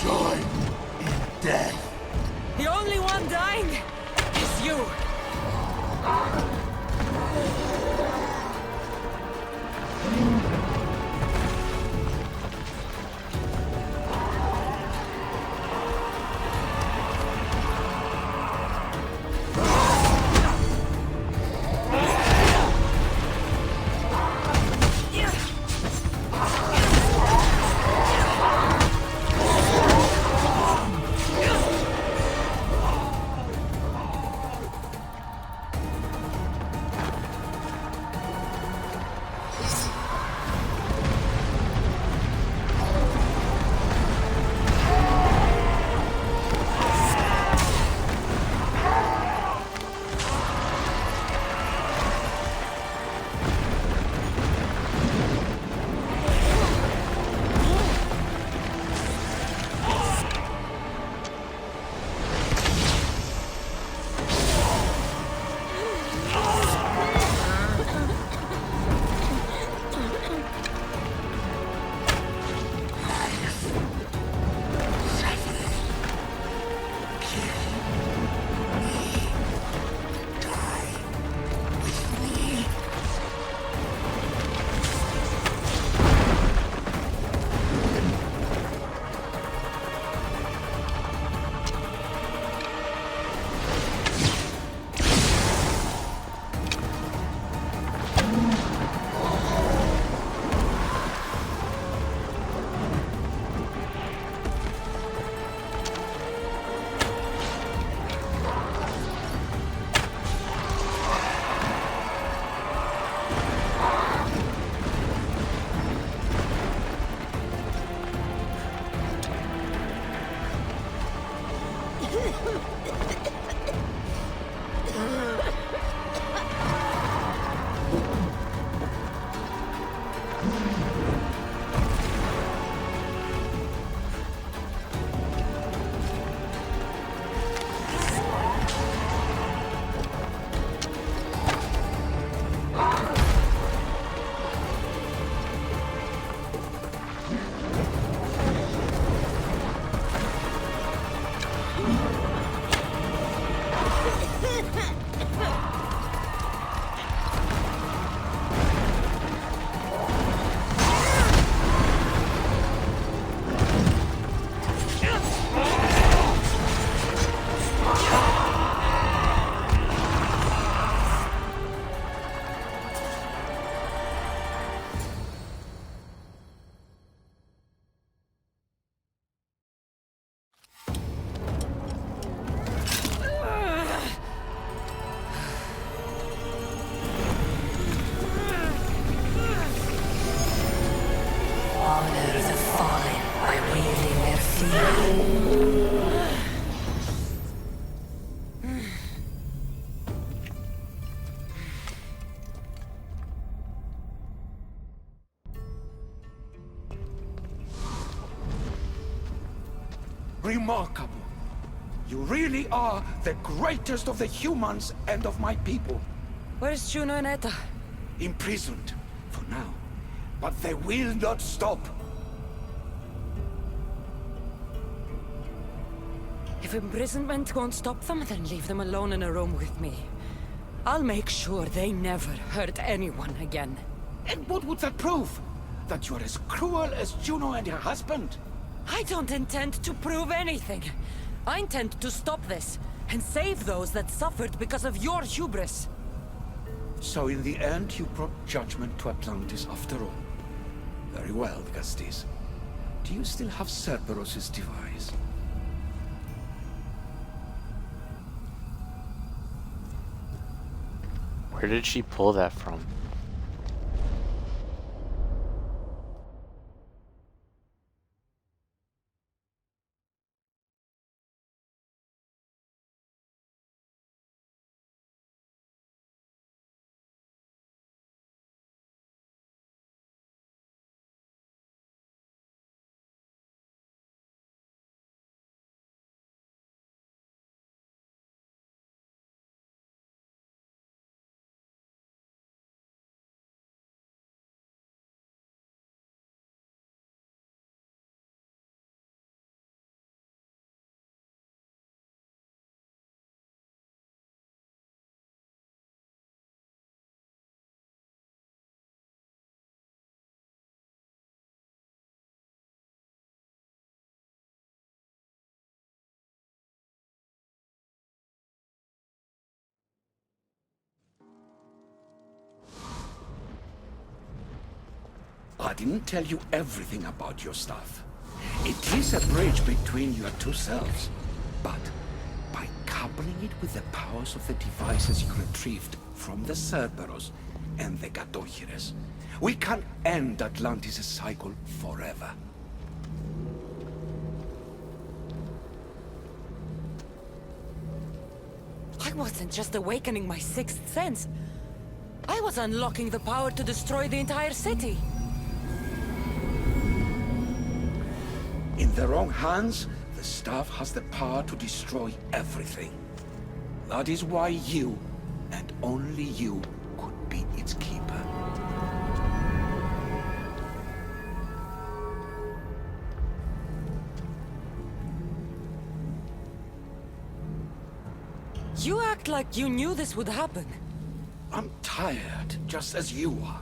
B: joy in death.
A: The only one dying is you.
I: Remarkable. You really are the greatest of the humans and of my people.
A: Where's Juno and Etta?
I: Imprisoned, for now. But they will not stop.
A: If imprisonment won't stop them, then leave them alone in a room with me. I'll make sure they never hurt anyone again.
I: And what would that prove? That you're as cruel as Juno and her husband?
A: I don't intend to prove anything. I intend to stop this, and save those that suffered because of your hubris.
I: So in the end, you brought judgment to Atlantis after all. Very well, Castis. Do you still have Cerberus' device?
L: Where did she pull that from?
B: I didn't tell you everything about your stuff. It is a bridge between your two selves. But by coupling it with the powers of the devices you retrieved from the Cerberus and the Gadohires, we can end Atlantis' cycle forever.
A: I wasn't just awakening my sixth sense. I was unlocking the power to destroy the entire city.
B: In the wrong hands, the staff has the power to destroy everything. That is why you, and only you, could be its keeper.
A: You act like you knew this would happen.
B: I'm tired, just as you are.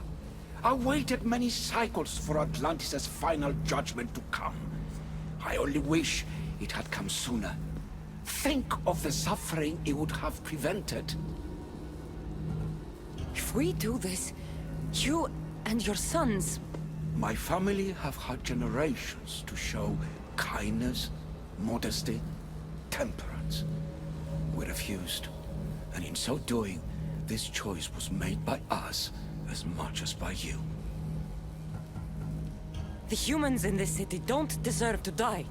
B: I waited many cycles for Atlantis' final judgment to come. I only wish it had come sooner. Think of the suffering it would have prevented.
A: If we do this, you and your sons...
B: My family have had generations to show kindness, modesty, temperance. We refused, and in so doing, this choice was made by us as much as by you.
A: The humans in this city don't deserve to die.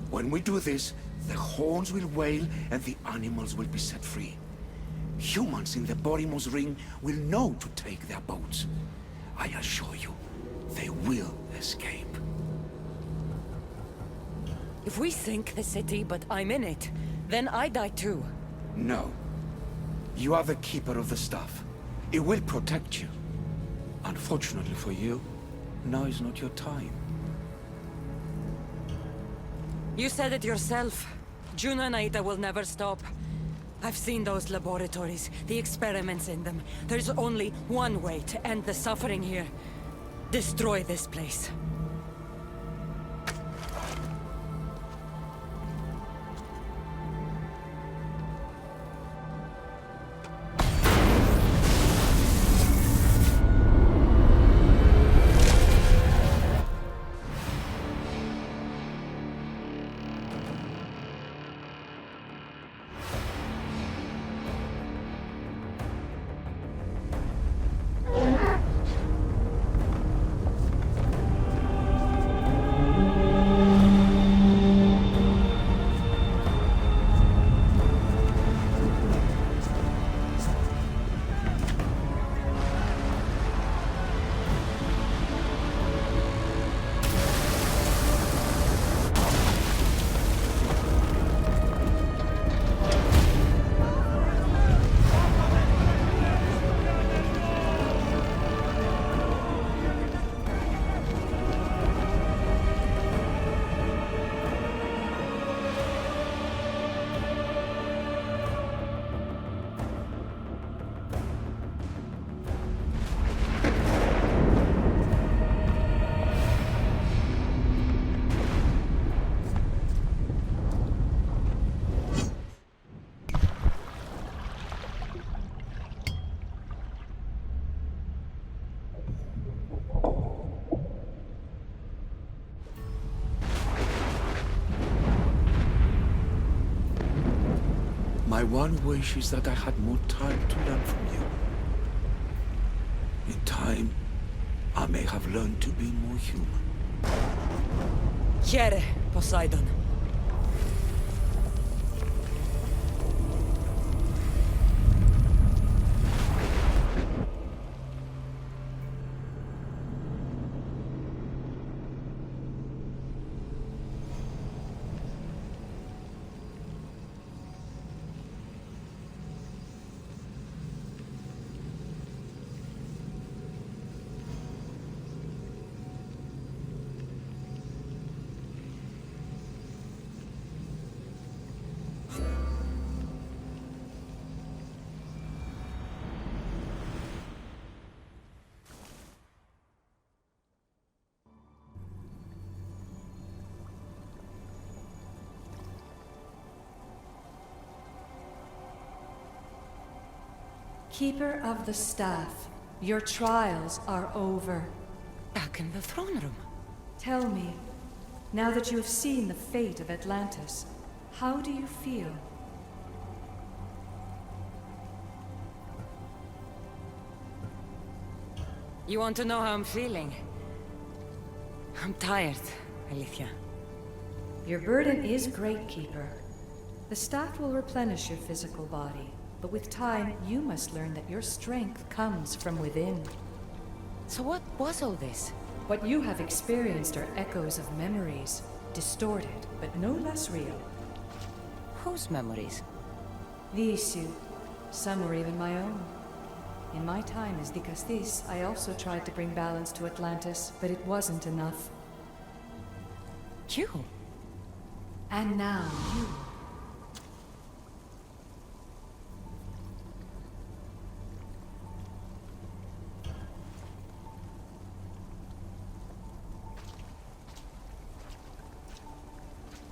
B: When we do this, the horns will wail and the animals will be set free. Humans in the Borimos Ring will know to take their boats. I assure you, they will escape.
A: If we sink the city, but I'm in it, then I die too.
B: No. You are the keeper of the staff. It will protect you. Unfortunately for you, now is not your time.
A: You said it yourself. Juno and Aida will never stop. I've seen those laboratories, the experiments in them. There's only one way to end the suffering here. Destroy this place.
B: My one wish is that I had more time to learn from you. In time, I may have learned to be more human.
A: Here, Poseidon.
M: Keeper of the Staff, your trials are over.
A: back in the throne room.
M: Tell me, now that you have seen the fate of Atlantis, how do you feel?
A: You want to know how I'm feeling? I'm tired, Alethea.
M: Your burden is great, Keeper. The staff will replenish your physical body, but with time, you must learn that your strength comes from within.
A: So what was all this?
M: What you have experienced are echoes of memories, distorted, but no less real.
A: Whose memories?
M: The issue. Some were even my own. In my time as the Castis, I also tried to bring balance to Atlantis, but it wasn't enough.
A: You?
M: And now, you.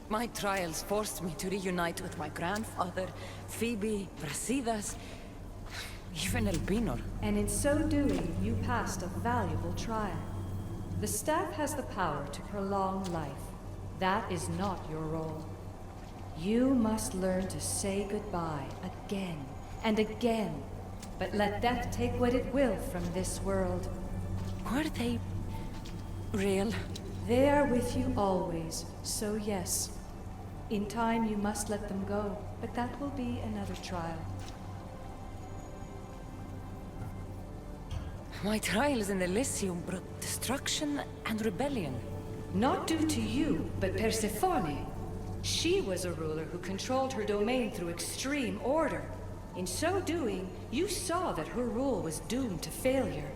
A: My trials forced me to reunite with my grandfather, Phoebe, Brasidas, even Elbinor.
M: And in so doing, you passed a valuable trial. The staff has the power to prolong life. That is not your role. You must learn to say goodbye again and again, but let death take what it will from this world.
A: Were they real?
M: They are with you always, so yes. In time you must let them go, but that will be another trial.
A: My trials in Elysium brought destruction and rebellion.
M: Not due to you, but Persephone. She was a ruler who controlled her domain through extreme order. In so doing, you saw that her rule was doomed to failure.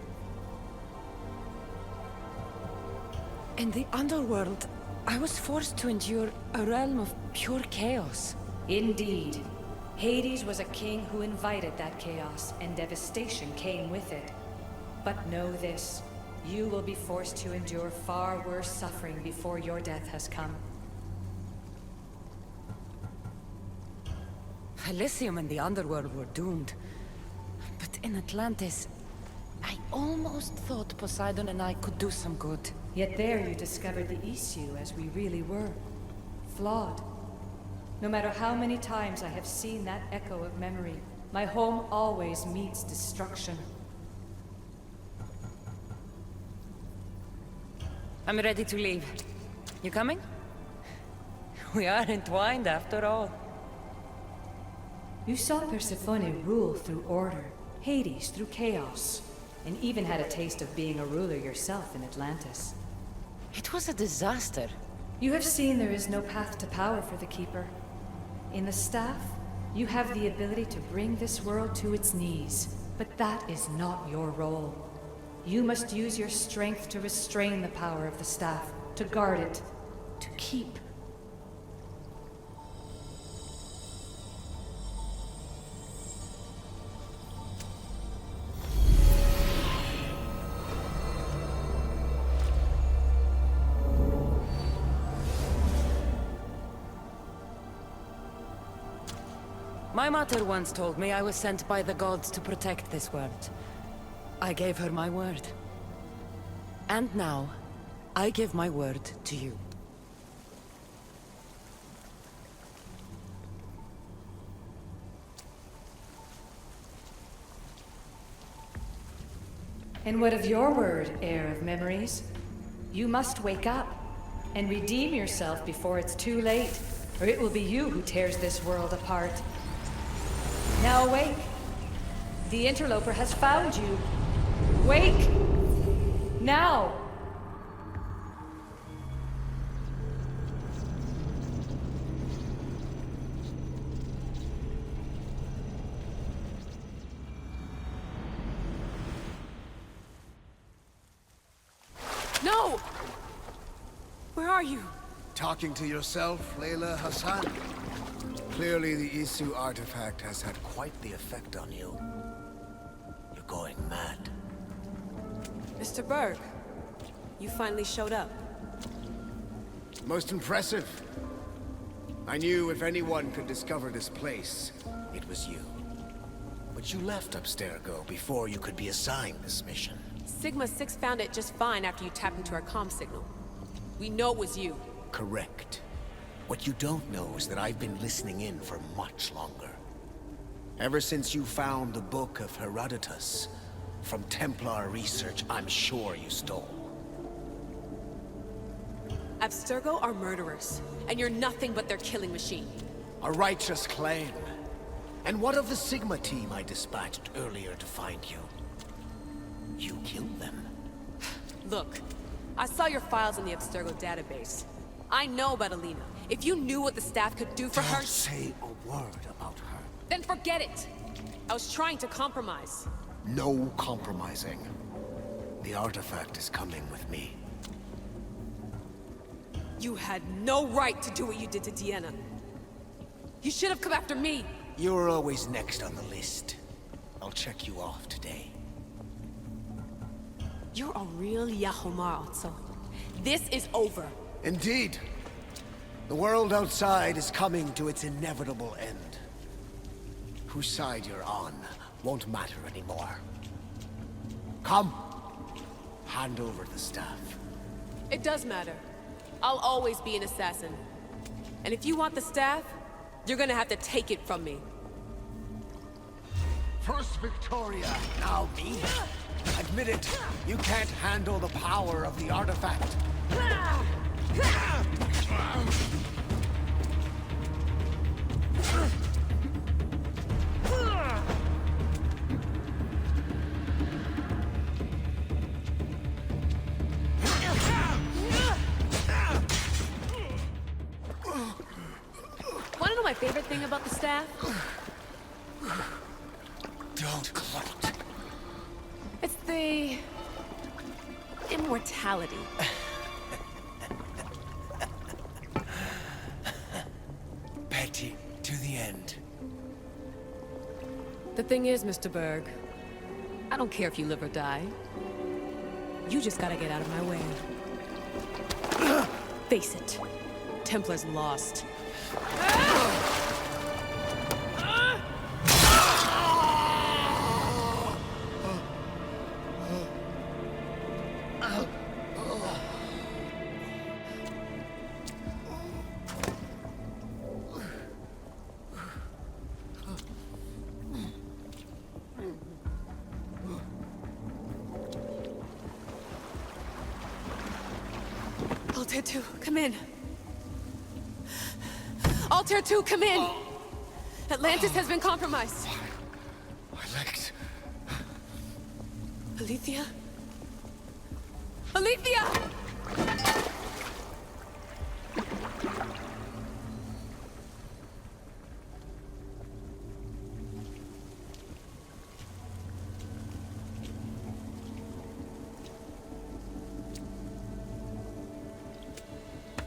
A: In the underworld, I was forced to endure a realm of pure chaos.
M: Indeed. Hades was a king who invited that chaos, and devastation came with it. But know this, you will be forced to endure far worse suffering before your death has come.
A: Elysium and the underworld were doomed. But in Atlantis, I almost thought Poseidon and I could do some good.
M: Yet there you discovered the issue as we really were. Flawed. No matter how many times I have seen that echo of memory, my home always meets destruction.
A: I'm ready to leave. You coming? We are entwined after all.
M: You saw Persephone rule through order, Hades through chaos, and even had a taste of being a ruler yourself in Atlantis.
A: It was a disaster.
M: You have seen there is no path to power for the Keeper. In the staff, you have the ability to bring this world to its knees, but that is not your role. You must use your strength to restrain the power of the staff, to guard it, to keep.
A: My mother once told me I was sent by the gods to protect this world. I gave her my word. And now, I give my word to you.
M: And what of your word, heir of memories? You must wake up and redeem yourself before it's too late, or it will be you who tears this world apart. Now awake. The interloper has found you. Wake! Now!
A: No! Where are you?
N: Talking to yourself, Layla Hassan? Clearly the Isu artifact has had quite the effect on you. You're going mad.
O: Mr. Berg, you finally showed up.
N: Most impressive. I knew if anyone could discover this place, it was you. But you left Abstergo before you could be assigned this mission.
O: Sigma-6 found it just fine after you tapped into our comm signal. We know it was you.
N: Correct. What you don't know is that I've been listening in for much longer. Ever since you found the Book of Herodotus, from Templar research I'm sure you stole.
O: Abstergo are murderers, and you're nothing but their killing machine.
N: A righteous claim. And what of the Sigma team I dispatched earlier to find you? You killed them.
O: Look, I saw your files in the Abstergo database. I know about Alina. If you knew what the staff could do for her...
N: Don't say a word about her.
O: Then forget it! I was trying to compromise.
N: No compromising. The artifact is coming with me.
O: You had no right to do what you did to Deanna. You should have come after me.
N: You're always next on the list. I'll check you off today.
O: You're a real Yahomar, Otso. This is over.
N: Indeed. The world outside is coming to its inevitable end. Whose side you're on won't matter anymore. Come. Hand over the staff.
O: It does matter. I'll always be an assassin. And if you want the staff, you're gonna have to take it from me.
N: First Victoria, now me. Admit it, you can't handle the power of the artifact.
O: Wanna know my favorite thing about the staff?
N: Don't gloat.
O: It's the... immortality.
N: Petty to the end.
O: The thing is, Mr. Berg, I don't care if you live or die. You just gotta get out of my way. Face it. Templar's lost. Altair 2, come in. Altair 2, come in! Atlantis has been compromised.
N: My legs.
O: Alethea? Alethea!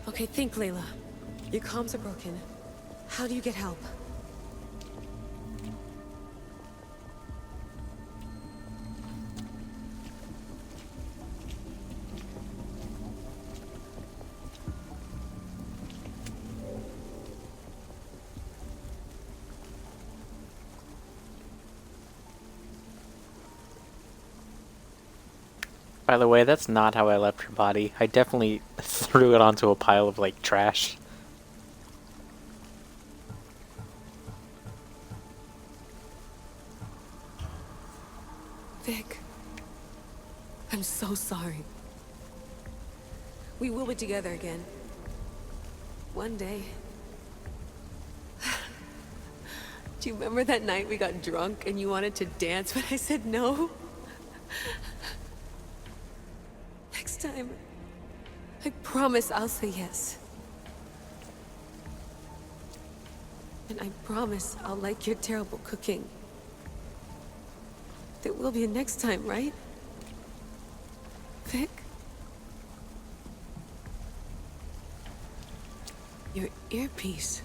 O: Okay, think, Layla. Your comms are broken. How do you get help?
L: By the way, that's not how I left your body. I definitely threw it onto a pile of, like, trash.
O: Vic, I'm so sorry. We will be together again. One day. Do you remember that night we got drunk and you wanted to dance, but I said no? Next time, I promise I'll say yes. And I promise I'll like your terrible cooking. There will be a next time, right? Vic? Your earpiece.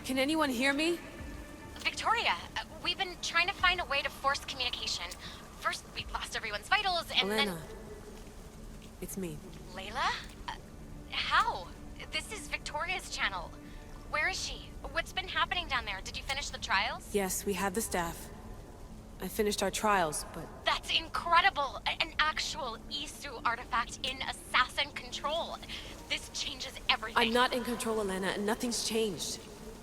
O: Can anyone hear me?
P: Victoria, we've been trying to find a way to force communication. First, we lost everyone's vitals, and
O: Elena,
P: then...
O: it's me.
P: Layla? how? This is Victoria's channel. Where is she? What's been happening down there? Did you finish the trials?
O: Yes, we have the staff. I finished our trials, but...
P: That's incredible! An actual Isu artifact in assassin control. This changes everything.
O: I'm not in control, Elena, and nothing's changed.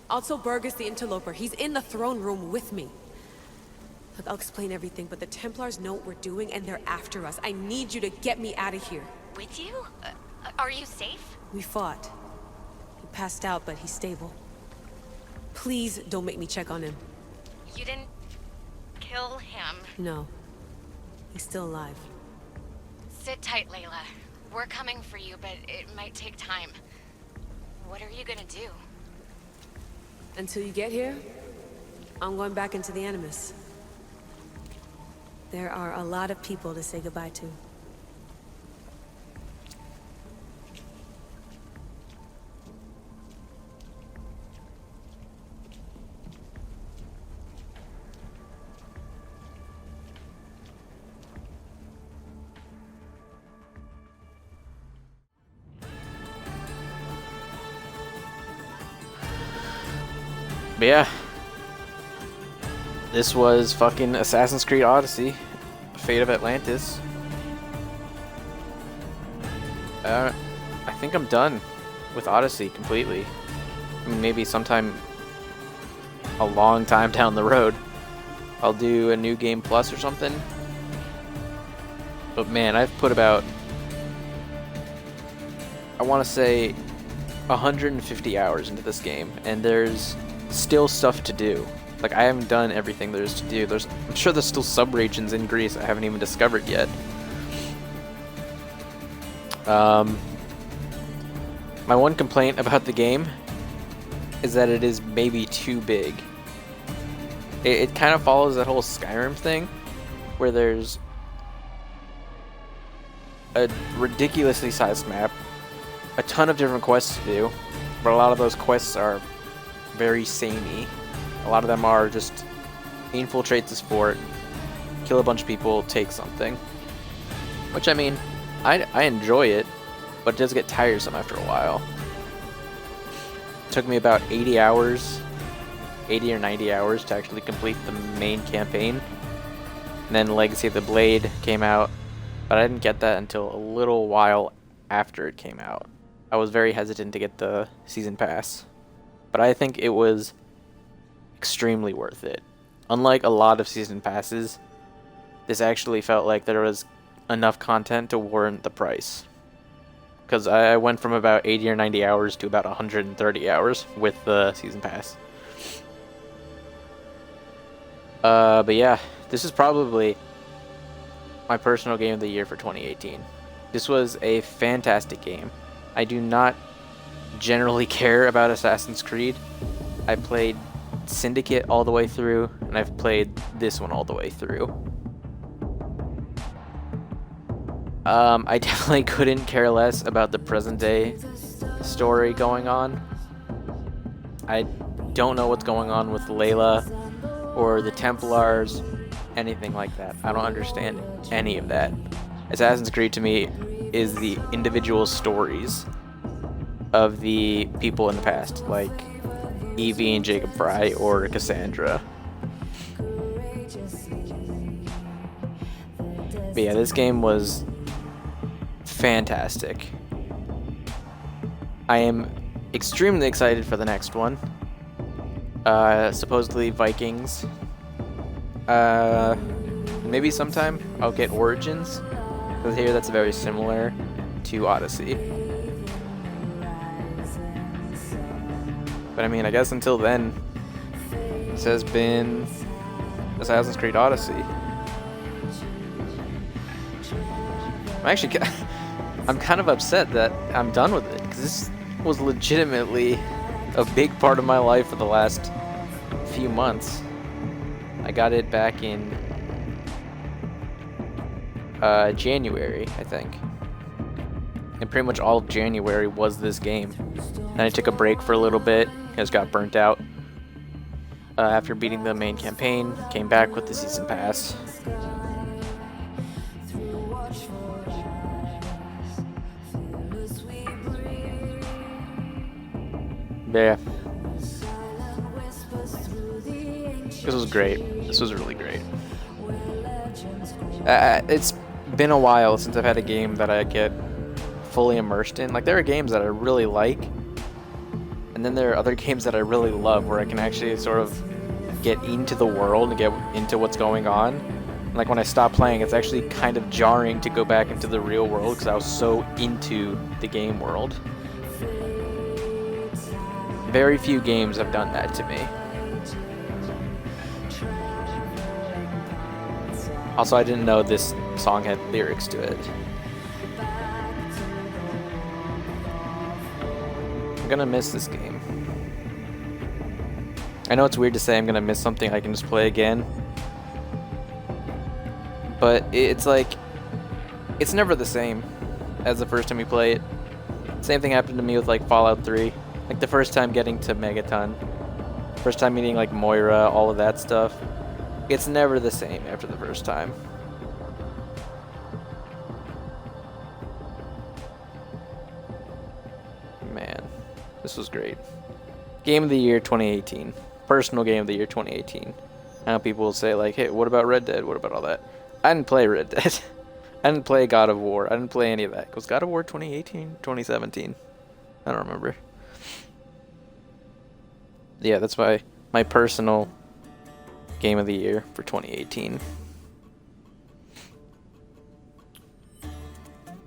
O: Also, Berg is the interloper. He's in the throne room with me. Look, I'll explain everything, but the Templars know what we're doing, and they're after us. I need you to get me out of here.
P: With you? Are you safe?
O: We fought. He passed out, but he's stable. Please don't make me check on him.
P: You didn't kill him?
O: No. He's still alive.
P: Sit tight, Layla. We're coming for you, but it might take time. What are you gonna do?
O: Until you get here, I'm going back into the Animus. There are a lot of people to say goodbye to.
L: But yeah, this was fucking Assassin's Creed Odyssey, Fate of Atlantis. I think I'm done with Odyssey completely. I mean, maybe sometime a long time down the road I'll do a new game plus or something. But man, I've put about, I want to say 150 hours into this game, and there's still stuff to do. Like, I haven't done everything there is to do. I'm sure there's still sub-regions in Greece I haven't even discovered yet. My one complaint about the game is that it is maybe too big. It kind of follows that whole Skyrim thing, where there's a ridiculously sized map, a ton of different quests to do, but a lot of those quests are very samey. A lot of them are just infiltrate this fort, kill a bunch of people, take something. Which, I mean, I enjoy it, but it does get tiresome after a while. It took me about 80 hours, 80 or 90 hours to actually complete the main campaign. And then Legacy of the Blade came out, but I didn't get that until a little while after it came out. I was very hesitant to get the season pass, but I think it was extremely worth it. Unlike a lot of season passes, this actually felt like there was enough content to warrant the price. Because I went from about 80 or 90 hours to about 130 hours with the season pass. But yeah, this is probably my personal game of the year for 2018. This was a fantastic game. I do not generally care about Assassin's Creed. I played Syndicate all the way through, and I've played this one all the way through. I definitely couldn't care less about the present day story going on. I don't know what's going on with Layla or the Templars, anything like that. I don't understand any of that. Assassin's Creed to me is the individual stories of the people in the past, like Evie and Jacob Fry or Cassandra. But yeah, this game was fantastic. I am extremely excited for the next one. Supposedly Vikings. Maybe sometime I'll get Origins, because here that's very similar to Odyssey. But I mean, I guess until then, this has been Assassin's Creed Odyssey. I'm kind of upset that I'm done with it, because this was legitimately a big part of my life for the last few months. I got it back in January, I think. And pretty much all of January was this game. Then I took a break for a little bit, just got burnt out. After beating the main campaign, came back with the season pass. Yeah. This was great. This was really great. It's been a while since I've had a game that I get fully immersed in. Like, there are games that I really like, and then there are other games that I really love where I can actually sort of get into the world and get into what's going on. Like, when I stop playing, it's actually kind of jarring to go back into the real world because I was so into the game world. Very few games have done that to me. Also, I didn't know this song had lyrics to it. I'm gonna miss this game. I know it's weird to say I'm gonna miss something I can just play again, but it's like, it's never the same as the first time you play it. Same thing happened to me with like Fallout 3. Like the first time getting to Megaton, first time meeting like Moira, all of that stuff. It's never the same after the first time. Man, this was great. Game of the Year 2018. Personal Game of the Year 2018. Now people will say like, hey, what about Red Dead? What about all that? I didn't play Red Dead. I didn't play God of War. I didn't play any of that. Was God of War 2018? 2017? I don't remember. Yeah, that's my personal Game of the Year for 2018.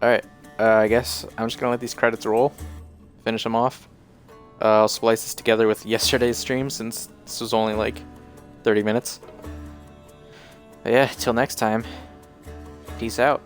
L: Alright, I guess I'm just gonna let these credits roll. Finish them off. I'll splice this together with yesterday's stream since this was only like 30 minutes. But yeah, till next time. Peace out.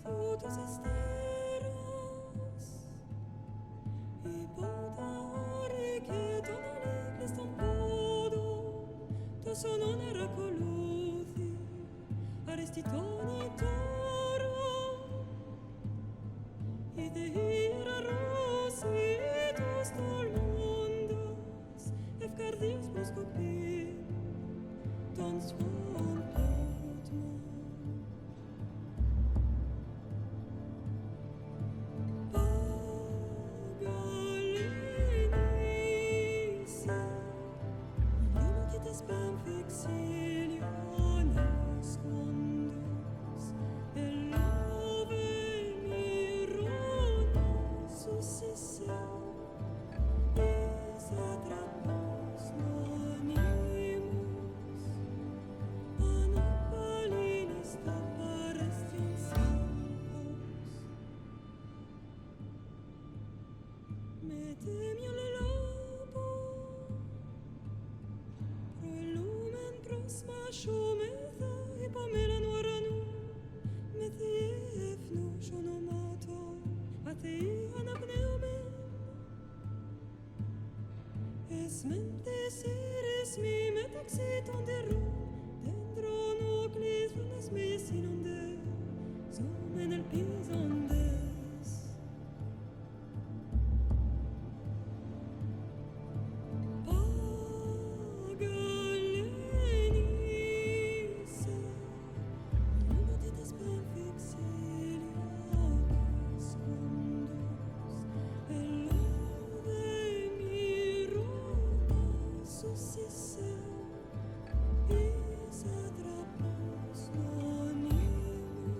Q: todos esteros y podare che tonali stampato to sono naracoluthi arestitoni toro y de ira rositos tolmundos efcardios buscopi ton swan potmo pagalinice lumo que te spam fixiliones condos el love mirones sucessio is atrapos nonimus anapalinis taparestians sapos metemio le lobo pro el lumen prosmasho metha y pamela nuaranu methiefnu shonomato atei anapneumen es mentes eres mi metaxiton de ru dentro nucleis lunas meias inunde zomen el pisondes pagalenice lumo de tes panfixiliones condos el love mirones sucessio is atrapos nonimus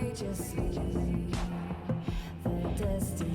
Q: courageously their destiny.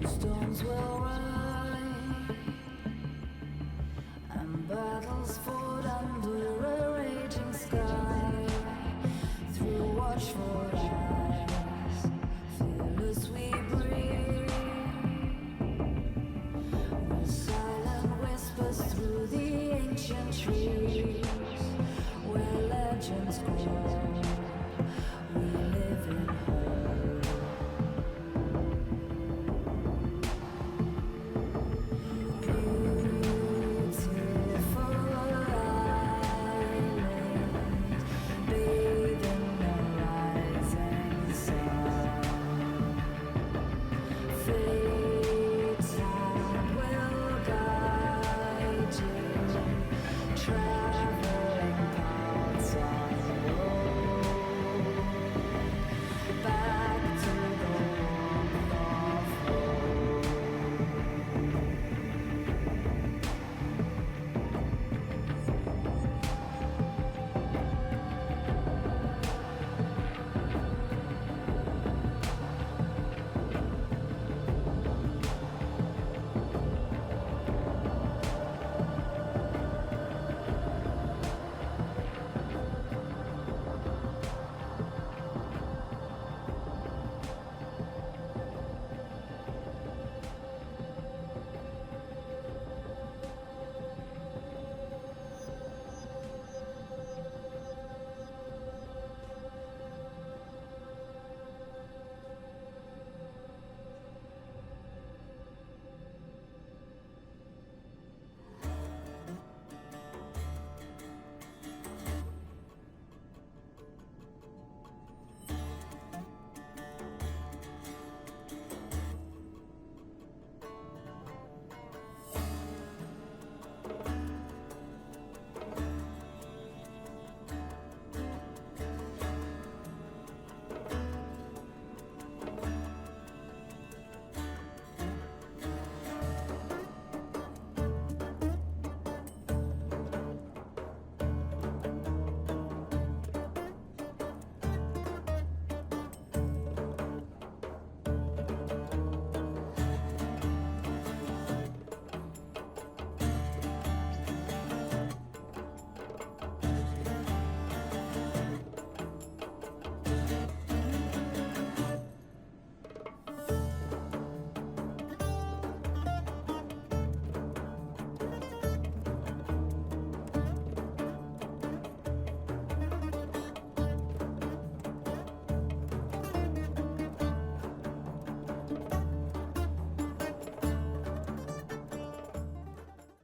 Q: Storms will ride and battles fought under a raging sky. Through watchful eyes, fearless we breathe. With silent whispers through the ancient trees, where legends grow, we live in hope. Travel